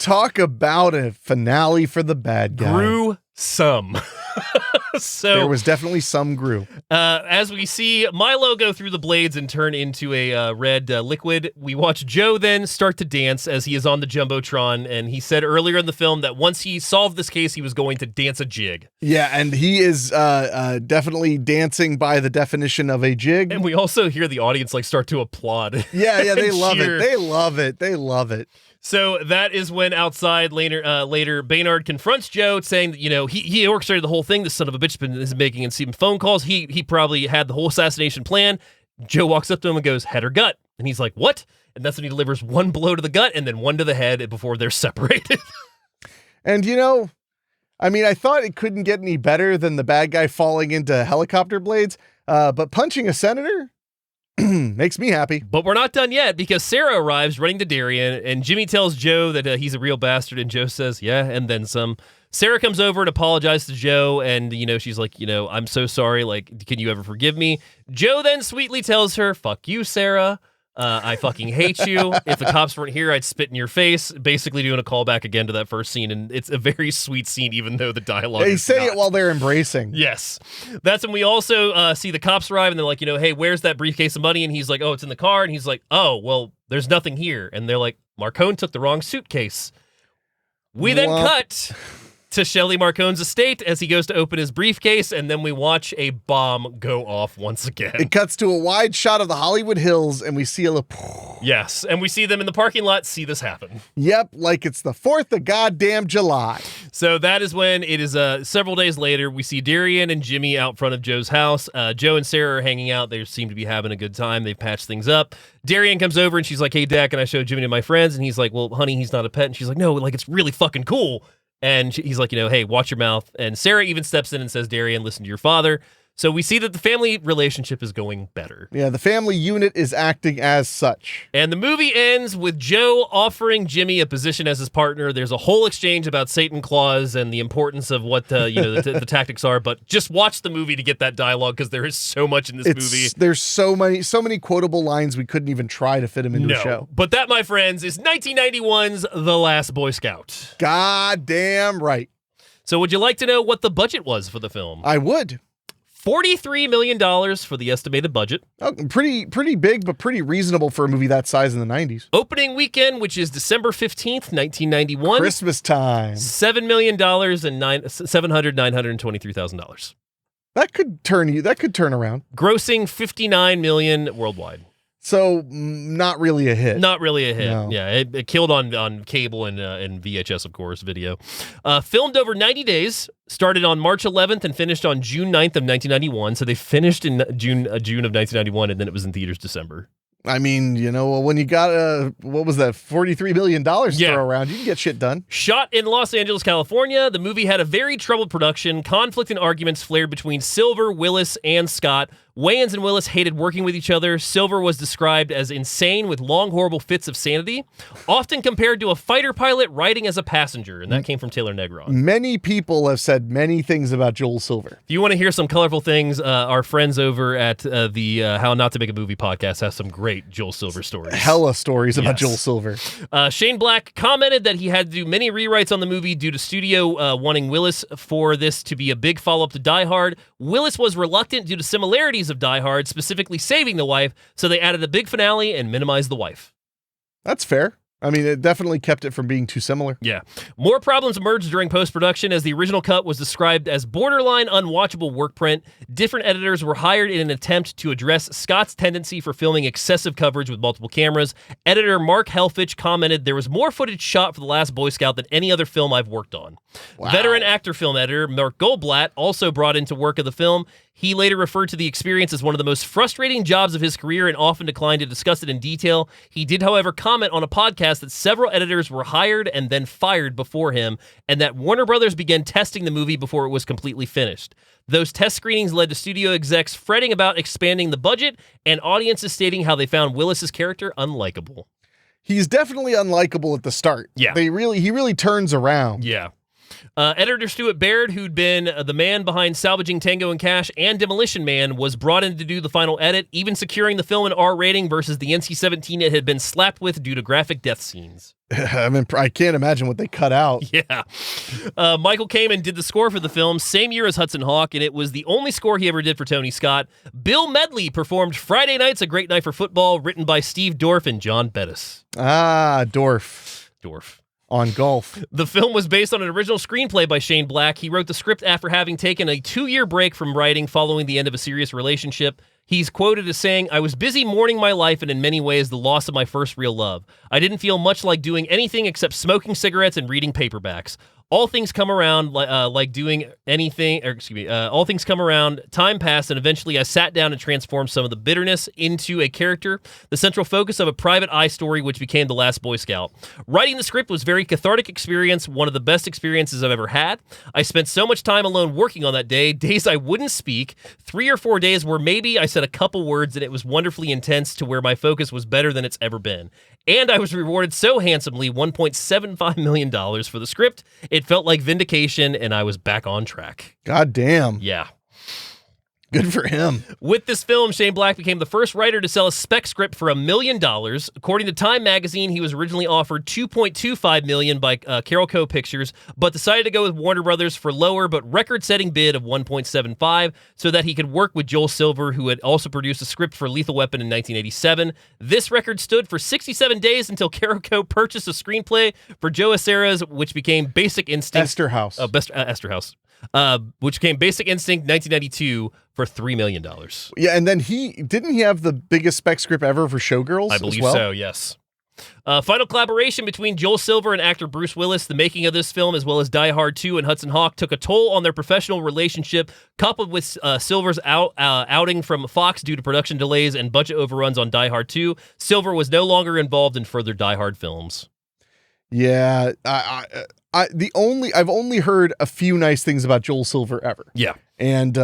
Talk about a finale for the bad guy. Gruesome. So there was definitely some grew. As we see Milo go through the blades and turn into a red liquid, we watch Joe then start to dance as he is on the Jumbotron, and he said earlier in the film that once he solved this case, he was going to dance a jig. Yeah, and he is definitely dancing by the definition of a jig. And we also hear the audience like start to applaud. Yeah, they love it. They love it. So that is when outside later Baynard confronts Joe, saying that, he orchestrated the whole thing. This son of a bitch is making and seeing phone calls. He probably had the whole assassination plan. Joe walks up to him and goes, head or gut? And he's like, what? And that's when he delivers one blow to the gut and then one to the head before they're separated. And I thought it couldn't get any better than the bad guy falling into helicopter blades, but punching a senator makes me happy. But we're not done yet because Sarah arrives running to Darian, and Jimmy tells Joe that he's a real bastard, and Joe says, yeah, and then some. Sarah comes over and apologizes to Joe, and, she's like, I'm so sorry, like, can you ever forgive me? Joe then sweetly tells her, fuck you, Sarah. I fucking hate you. If the cops weren't here, I'd spit in your face. Basically doing a callback again to that first scene, and it's a very sweet scene, even though the dialogue They is say not. it while they're embracing. Yes. That's when we also see the cops arrive, and they're like, hey, where's that briefcase of money? And he's like, oh, it's in the car. And he's like, oh, well, there's nothing here. And they're like, Marcone took the wrong suitcase. We then cut to Shelley Marcone's estate as he goes to open his briefcase, and then we watch a bomb go off once again. It cuts to a wide shot of the Hollywood Hills, and we see a little... Yes, and we see them in the parking lot see this happen. Yep, like it's the 4th of goddamn July. So that is when it is several days later. We see Darian and Jimmy out front of Joe's house. Joe and Sarah are hanging out. They seem to be having a good time. They've patched things up. Darian comes over and she's like, hey, Dad, can I show Jimmy to my friends? And he's like, well, honey, he's not a pet. And she's like, no, like, it's really fucking cool. And he's like, hey, watch your mouth. And Sarah even steps in and says, Darian, listen to your father. So we see that the family relationship is going better. Yeah, the family unit is acting as such. And the movie ends with Joe offering Jimmy a position as his partner. There's a whole exchange about Satan claws and the importance of what the tactics are. But just watch the movie to get that dialogue because there is so much in this movie. There's so many quotable lines we couldn't even try to fit them into a show. But that, my friends, is 1991's The Last Boy Scout. God damn right. So would you like to know what the budget was for the film? I would. $43 million for the estimated budget. Oh, pretty big, but pretty reasonable for a movie that size in the 90s. Opening weekend, which is December 15th, 1991. Christmas time. $7 million and $923,000. That could turn around. Grossing $59 million worldwide. So not really a hit. Not really a hit. No. Yeah, it killed on cable and VHS, of course, video. Filmed over 90 days, started on March 11th and finished on June 9th of 1991. So they finished in June of 1991, and then it was in theaters December. I mean, when you got what was that, $43 million to Yeah. throw around, you can get shit done. Shot in Los Angeles, California, the movie had a very troubled production. Conflict and arguments flared between Silver, Willis, and Scott. Wayans and Willis hated working with each other. Silver was described as insane with long, horrible fits of sanity, often compared to a fighter pilot riding as a passenger, and that came from Taylor Negron. Many people have said many things about Joel Silver. If you want to hear some colorful things, our friends over at the How Not to Make a Movie podcast have some great Joel Silver stories. Hella stories about Yes. Joel Silver. Shane Black commented that he had to do many rewrites on the movie due to studio wanting Willis for this to be a big follow-up to Die Hard. Willis was reluctant due to similarities of Die Hard, specifically saving the wife, so they added a big finale and minimized the wife. That's fair. I mean, it definitely kept it from being too similar. Yeah. More problems emerged during post-production as the original cut was described as borderline unwatchable work print. Different editors were hired in an attempt to address Scott's tendency for filming excessive coverage with multiple cameras. Editor Mark Helfich commented, there was more footage shot for The Last Boy Scout than any other film I've worked on. Wow. Veteran actor film editor Mark Goldblatt also brought into work of the film. He later referred to the experience as one of the most frustrating jobs of his career and often declined to discuss it in detail. He did, however, comment on a podcast that several editors were hired and then fired before him, and that Warner Brothers began testing the movie before it was completely finished. Those test screenings led to studio execs fretting about expanding the budget and audiences stating how they found Willis's character unlikable. He's definitely unlikable at the start. Yeah. He really turns around. Yeah. Editor Stuart Baird, who'd been the man behind Salvaging Tango and Cash and Demolition Man, was brought in to do the final edit, even securing the film an R rating versus the NC-17 it had been slapped with due to graphic death scenes. I mean, I can't imagine what they cut out. Yeah. Michael Kamen did the score for the film, same year as Hudson Hawk, and it was the only score he ever did for Tony Scott. Bill Medley performed Friday Night's A Great Night for Football, written by Steve Dorff and John Bettis. Dorff. On golf. The film was based on an original screenplay by Shane Black. He wrote the script after having taken a 2-year break from writing following the end of a serious relationship. He's quoted as saying, I was busy mourning my life and in many ways the loss of my first real love. I didn't feel much like doing anything except smoking cigarettes and reading paperbacks. All things come around like doing anything, all things come around, time passed, and eventually I sat down and transformed some of the bitterness into a character, the central focus of a private eye story which became The Last Boy Scout. Writing the script was a very cathartic experience, one of the best experiences I've ever had. I spent so much time alone working on that day, days I wouldn't speak, 3 or 4 days where maybe I said a couple words and it was wonderfully intense to where my focus was better than it's ever been. And I was rewarded so handsomely, $1.75 million for the script. It felt like vindication, and I was back on track. God damn. Yeah. Good for him. With this film, Shane Black became the first writer to sell a spec script for $1 million. According to Time magazine, he was originally offered $2.25 million by Carol Co. Pictures, but decided to go with Warner Brothers for lower but record-setting bid of $1.75 so that he could work with Joel Silver, who had also produced a script for Lethal Weapon in 1987. This record stood for 67 days until Carol Co. purchased a screenplay for Joe Acera's, which became Basic Instinct. Esther House. Esther House. Which became Basic Instinct 1992 for $3 million. Yeah, and then he have the biggest spec script ever for Showgirls? I believe as well? so, yes. Final collaboration between Joel Silver and actor Bruce Willis. The making of this film, as well as Die Hard 2 and Hudson Hawk, took a toll on their professional relationship, coupled with Silver's outing from Fox due to production delays and budget overruns on Die Hard 2. Silver was no longer involved in further Die Hard films. Yeah, I've only heard a few nice things about Joel Silver ever. Yeah. And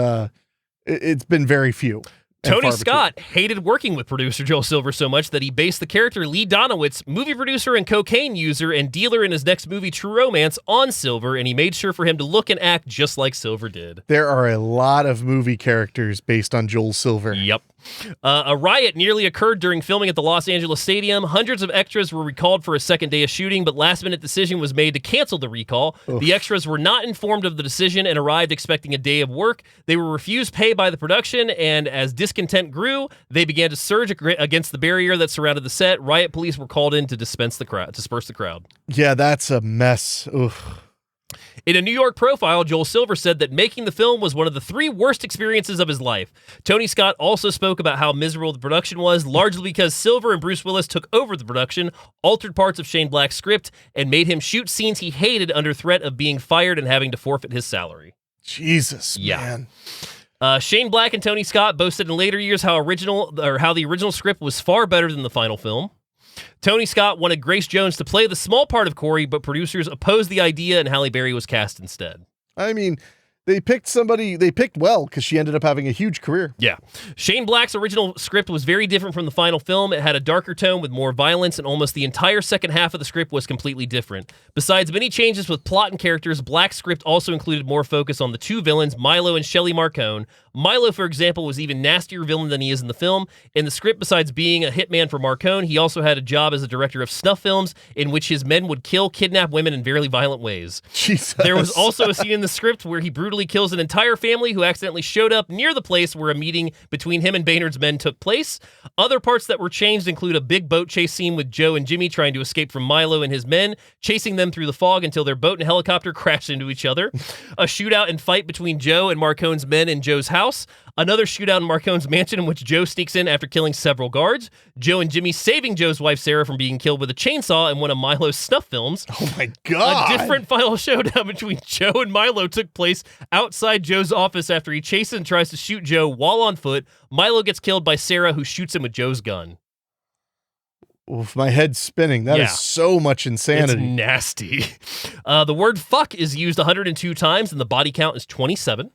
it's been very few. Tony Scott hated working with producer Joel Silver so much that he based the character Lee Donowitz, movie producer and cocaine user and dealer in his next movie True Romance, on Silver, and he made sure for him to look and act just like Silver did. There are a lot of movie characters based on Joel Silver. Yep. A riot nearly occurred during filming at the Los Angeles Stadium. Hundreds of extras were recalled for a second day of shooting, but last-minute decision was made to cancel the recall. Oof. The extras were not informed of the decision and arrived expecting a day of work. They were refused pay by the production, and as discontent grew, they began to surge against the barrier that surrounded the set. Riot police were called in to disperse the crowd. Yeah, that's a mess. Oof. In a New York profile, Joel Silver said that making the film was one of the 3 worst experiences of his life. Tony Scott also spoke about how miserable the production was, largely because Silver and Bruce Willis took over the production, altered parts of Shane Black's script, and made him shoot scenes he hated under threat of being fired and having to forfeit his salary. Jesus, man. Shane Black and Tony Scott both said in later years how the original script was far better than the final film. Tony Scott wanted Grace Jones to play the small part of Corey, but producers opposed the idea and Halle Berry was cast instead. I mean, they picked well because she ended up having a huge career. Yeah. Shane Black's original script was very different from the final film. It had a darker tone with more violence, and almost the entire second half of the script was completely different. Besides many changes with plot and characters, Black's script also included more focus on the 2 villains, Milo and Shelley Marcone. Milo, for example, was even nastier villain than he is in the film. In the script, besides being a hitman for Marcone, he also had a job as a director of snuff films in which his men would kill, kidnap women in very violent ways. Jesus. There was also a scene in the script where he brutally kills an entire family who accidentally showed up near the place where a meeting between him and Baynard's men took place. Other parts that were changed include a big boat chase scene with Joe and Jimmy trying to escape from Milo and his men, chasing them through the fog until their boat and helicopter crashed into each other, a shootout and fight between Joe and Marcone's men in Joe's house, another shootout in Marcone's mansion in which Joe sneaks in after killing several guards, Joe and Jimmy saving Joe's wife Sarah from being killed with a chainsaw in one of Milo's snuff films. Oh my God. A different final showdown between Joe and Milo took place outside Joe's office after he chases and tries to shoot Joe while on foot. Milo gets killed by Sarah, who shoots him with Joe's gun. Oof, my head's spinning. That is so much insanity. It's nasty. The word fuck is used 102 times and the body count is 27.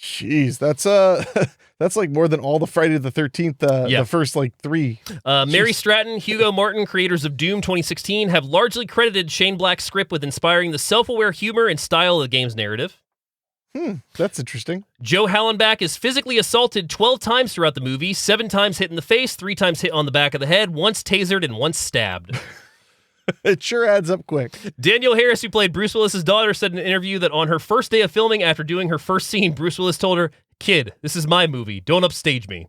Jeez, that's like more than all the Friday the 13th, the first like 3. Mary Stratton, Hugo Martin, creators of Doom 2016, have largely credited Shane Black's script with inspiring the self-aware humor and style of the game's narrative. That's interesting. Joe Hallenbach is physically assaulted 12 times throughout the movie, 7 times hit in the face, 3 times hit on the back of the head, once tasered, and once stabbed. It sure adds up quick. Danielle Harris, who played Bruce Willis's daughter, said in an interview that on her first day of filming, after doing her first scene, Bruce Willis told her, "Kid, this is my movie. Don't upstage me."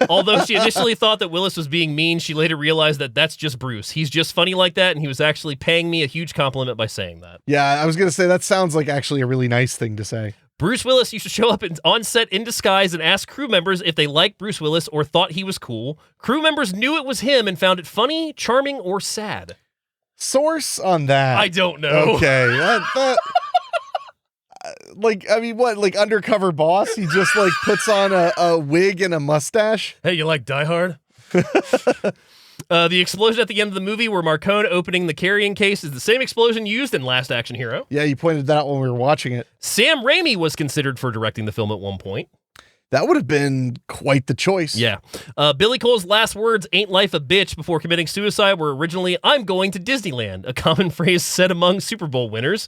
Although she initially thought that Willis was being mean, she later realized that that's just Bruce. He's just funny like that, and he was actually paying me a huge compliment by saying that. Yeah, I was going to say, that sounds like actually a really nice thing to say. Bruce Willis used to show up on set in disguise and ask crew members if they liked Bruce Willis or thought he was cool. Crew members knew it was him and found it funny, charming, or sad. Source on that? I don't know. Okay. Like, I mean, what, like Undercover Boss? He just like puts on a wig and a mustache? Hey, you like Die Hard? The explosion at the end of the movie where Marcone opening the carrying case is the same explosion used in Last Action Hero. Yeah, you pointed that out when we were watching it. Sam Raimi was considered for directing the film at one point. That would have been quite the choice. Yeah. Billy Cole's last words, "Ain't life a bitch," before committing suicide were originally, "I'm going to Disneyland," a common phrase said among Super Bowl winners.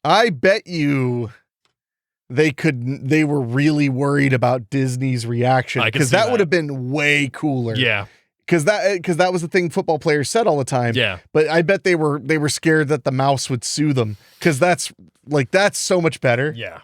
I bet you they were really worried about Disney's reaction, because that would have been way cooler. Yeah. Because that was the thing football players said all the time. Yeah. But I bet they were scared that the mouse would sue them, because that's so much better. Yeah.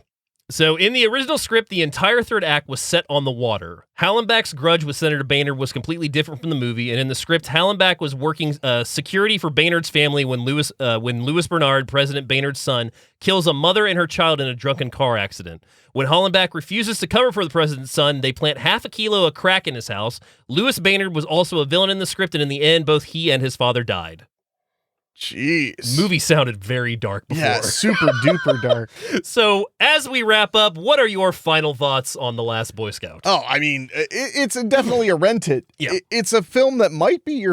So in the original script, the entire third act was set on the water. Hallenbach's grudge with Senator Boehner was completely different from the movie, and in the script, Hallenbach was working security for Boehner's family when Louis Bernard, President Boehner's son, kills a mother and her child in a drunken car accident. When Hallenbach refuses to cover for the president's son, they plant half a kilo of crack in his house. Louis Boehner was also a villain in the script, and in the end, both he and his father died. Jeez. Movie sounded very dark before. Yeah, super duper dark. So, as we wrap up, what are your final thoughts on The Last Boy Scout? Oh, I mean, it's definitely a rent it. Yeah. It's a film that might be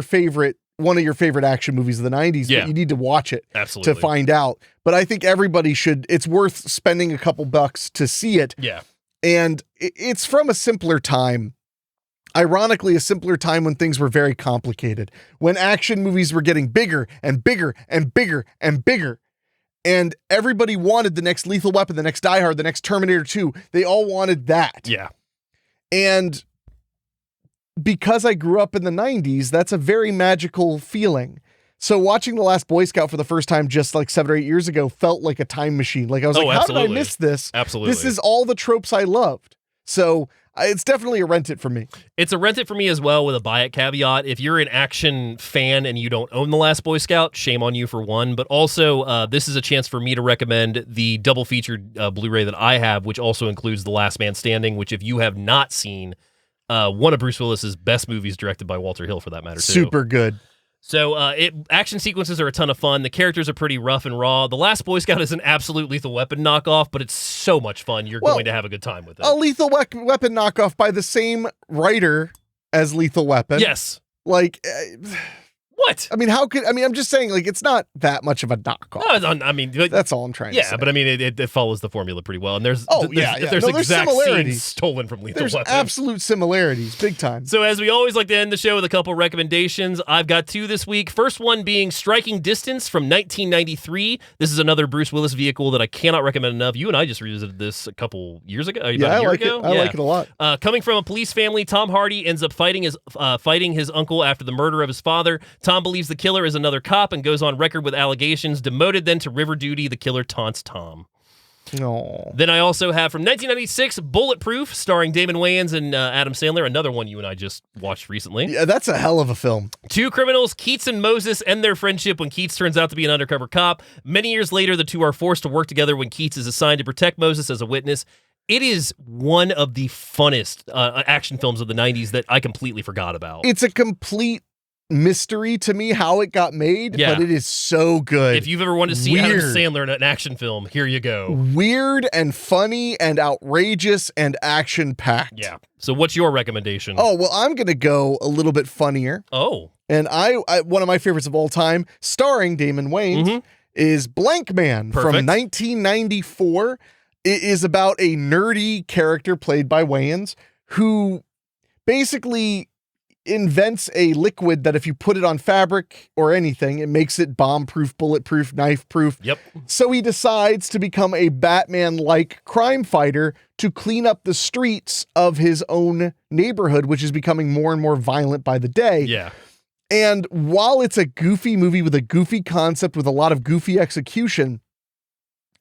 one of your favorite action movies of the 90s, Yeah. but you need to watch it Absolutely. to find out. But I think everybody it's worth spending a couple bucks to see it. Yeah. And it's from a simpler time. Ironically, a simpler time when things were very complicated, when action movies were getting bigger and bigger and bigger and bigger. And everybody wanted the next Lethal Weapon, the next Die Hard, the next Terminator 2. They all wanted that. Yeah. And because I grew up in the 90s, that's a very magical feeling. So watching The Last Boy Scout for the first time just like 7 or 8 years ago felt like a time machine. Like I was like, how did I miss this? Absolutely. This is all the tropes I loved. So it's definitely a rent it for me. It's a rent it for me as well with a buy it caveat. If you're an action fan and you don't own The Last Boy Scout, shame on you for one. But also, this is a chance for me to recommend the double featured Blu-ray that I have, which also includes The Last Man Standing, which if you have not seen, one of Bruce Willis's best movies directed by Walter Hill for that matter, too. Super good. So action sequences are a ton of fun. The characters are pretty rough and raw. The Last Boy Scout is an absolute Lethal Weapon knockoff, but it's so much fun. You're going to have a good time with it. A Lethal Weapon knockoff by the same writer as Lethal Weapon. Yes. Like, what? I'm just saying, like, it's not that much of a knockoff. No, I mean, that's all I'm trying to say. Yeah, but I mean, it follows the formula pretty well. And there's there's exact similarities scenes stolen from Lethal There's Weapon. absolute similarities, big time. So as we always like to end the show with a couple recommendations, I've got two this week. First one being Striking Distance from 1993. This is another Bruce Willis vehicle that I cannot recommend enough. You and I just revisited this a couple years ago. Yeah, I like it. I like it a lot. Coming from a police family, Tom Hardy ends up fighting his uncle after the murder of his father. Tom believes the killer is another cop and goes on record with allegations. Demoted then to river duty, the killer taunts Tom. No. Then I also have from 1996, Bulletproof, starring Damon Wayans and Adam Sandler, another one you and I just watched recently. Yeah, that's a hell of a film. Two criminals, Keats and Moses, end their friendship when Keats turns out to be an undercover cop. Many years later, the two are forced to work together when Keats is assigned to protect Moses as a witness. It is one of the funnest action films of the 90s that I completely forgot about. It's a complete mystery to me how it got made, but it is so good. If you've ever wanted to see Adam Sandler in an action film, here you go. Weird and funny and outrageous and action-packed. Yeah. So what's your recommendation? Oh, well, I'm going to go a little bit funnier. Oh. And I one of my favorites of all time, starring Damon Wayans, is Blank Man from 1994. It is about a nerdy character played by Wayans who basically invents a liquid that if you put it on fabric or anything, it makes it bomb-proof, bulletproof, knife-proof. Yep. So he decides to become a Batman-like crime fighter to clean up the streets of his own neighborhood, which is becoming more and more violent by the day. Yeah. And while it's a goofy movie with a goofy concept with a lot of goofy execution,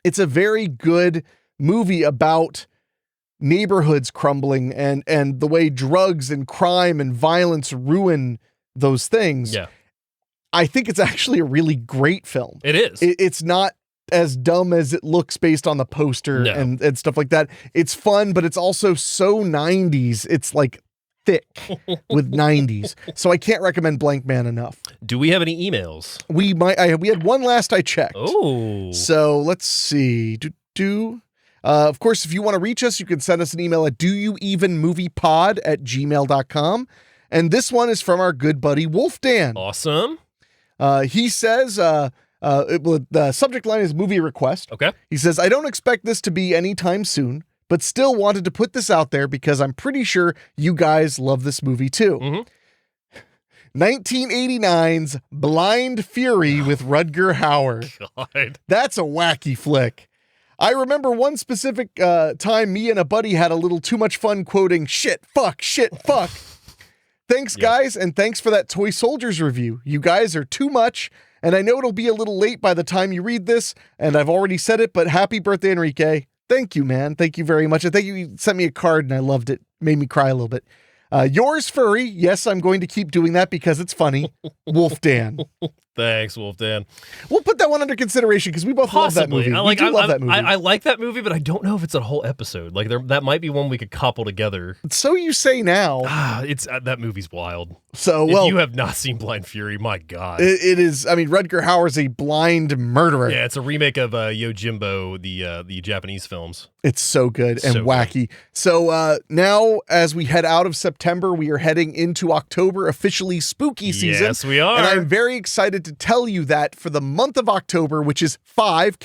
it's a very good movie about neighborhoods crumbling and the way drugs and crime and violence ruin those things. Yeah. I think it's actually a really great film. It is. It's not as dumb as it looks based on the poster and stuff like that. It's fun, but it's also so 90s. It's like thick with 90s. So I can't recommend Blank Man enough. Do we have any emails? We had one last I checked. Oh. So let's see. Of course, if you want to reach us, you can send us an email at doyouevenmoviepod@gmail.com. And this one is from our good buddy Wolfdan. Awesome. He says, the subject line is movie request. Okay. He says, I don't expect this to be anytime soon, but still wanted to put this out there because I'm pretty sure you guys love this movie too. 1989's Blind Fury with Rutger Hauer. God. That's a wacky flick. I remember one specific time me and a buddy had a little too much fun quoting shit, fuck. Thanks, guys, and thanks for that Toy Soldiers review. You guys are too much, and I know it'll be a little late by the time you read this, and I've already said it, but happy birthday, Enrique. Thank you, man. Thank you very much. I think you sent me a card and I loved it. Made me cry a little bit. Yours, Furry. Yes, I'm going to keep doing that because it's funny. Wolf Dan. Thanks, Wolf Dan. We'll put that one under consideration because we both love that movie. I love that movie. I like that movie, but I don't know if it's a whole episode. Like that might be one we could couple together. So you say now. It's that movie's wild. So if you have not seen Blind Fury, my God, it is. I mean, Rutger Hauer's a blind murderer. Yeah, it's a remake of Yojimbo, the Japanese films. It's so good and So wacky. good. So now, as we head out of September, we are heading into October, officially spooky season. Yes, we are. And I'm very excited to tell you that for the month of October, which is 5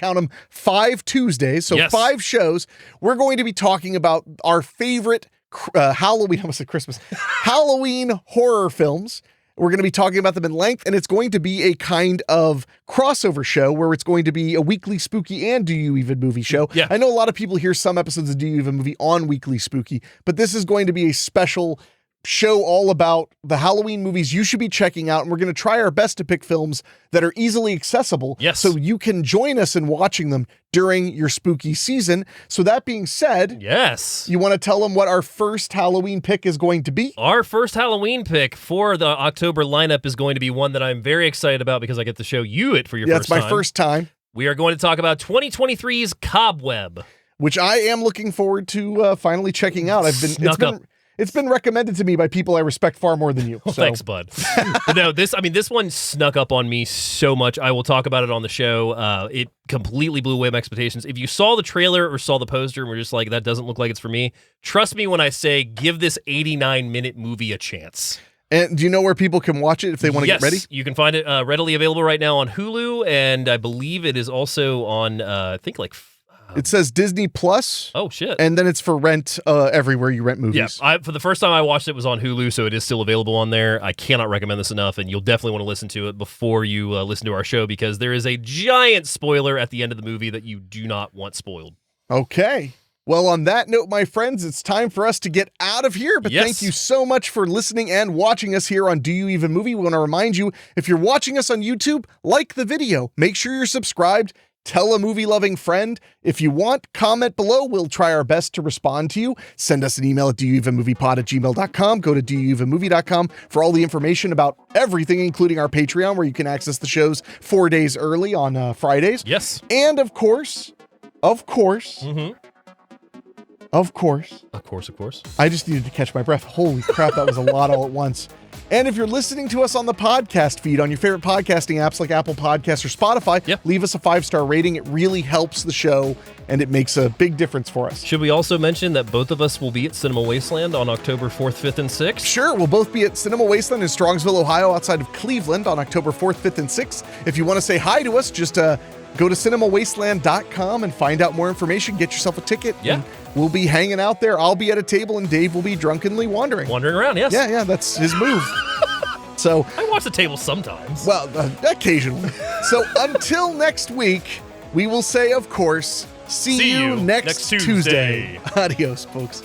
Tuesdays, so Yes. 5 shows, we're going to be talking about our favorite Halloween, I almost said Christmas, Halloween horror films. We're going to be talking about them in length, and it's going to be a kind of crossover show where it's going to be a weekly spooky and Do You Even movie show. Yeah. I know a lot of people hear some episodes of Do You Even movie on weekly spooky, but this is going to be a special show all about the Halloween movies you should be checking out, and we're going to try our best to pick films that are easily accessible. Yes. So you can join us in watching them during your spooky season. So that being said, Yes. you want to tell them what our first Halloween pick is going to be? Our first Halloween pick for the October lineup is going to be one that I'm very excited about because I get to show you it for your first time. It's my first time. We are going to talk about 2023's Cobweb. Which I am looking forward to finally checking out. It's been recommended to me by people I respect far more than you. Well, so. thanks, bud. But no, this one snuck up on me so much. I will talk about it on the show. It completely blew away my expectations. If you saw the trailer or saw the poster and were just like, that doesn't look like it's for me, trust me when I say give this 89-minute movie a chance. And do you know where people can watch it if they want to get ready? You can find it readily available right now on Hulu, and I believe it is also on, I think, like... It says Disney Plus. Oh, shit. And then it's for rent everywhere you rent movies. Yeah, for the first time I watched it was on Hulu, so it is still available on there. I cannot recommend this enough, and you'll definitely want to listen to it before you listen to our show because there is a giant spoiler at the end of the movie that you do not want spoiled. Okay. Well, on that note, my friends, it's time for us to get out of here. But Yes. Thank you so much for listening and watching us here on Do You Even Movie. We want to remind you, if you're watching us on YouTube, like the video. Make sure you're subscribed. Tell a movie-loving friend. If you want, comment below. We'll try our best to respond to you. Send us an email at doyouevenmoviepod@gmail.com. Go to doyouevenmovie.com for all the information about everything, including our Patreon, where you can access the shows 4 days early on Fridays. Yes. And of course, Mm-hmm. Of course. Of course. I just needed to catch my breath. Holy crap, that was a lot all at once. And if you're listening to us on the podcast feed, on your favorite podcasting apps like Apple Podcasts or Spotify, Yep. leave us a 5-star rating. It really helps the show, and it makes a big difference for us. Should we also mention that both of us will be at Cinema Wasteland on October 4th, 5th, and 6th? Sure, we'll both be at Cinema Wasteland in Strongsville, Ohio, outside of Cleveland on October 4th, 5th, and 6th. If you want to say hi to us, just go to cinemawasteland.com and find out more information. Get yourself a ticket. Yeah. And we'll be hanging out there. I'll be at a table, and Dave will be drunkenly wandering. Wandering around, yes. Yeah, that's his move. So, I watch the table sometimes. well, occasionally. So until next week, we will say, of course, see you next Tuesday. Tuesday. Adios, folks.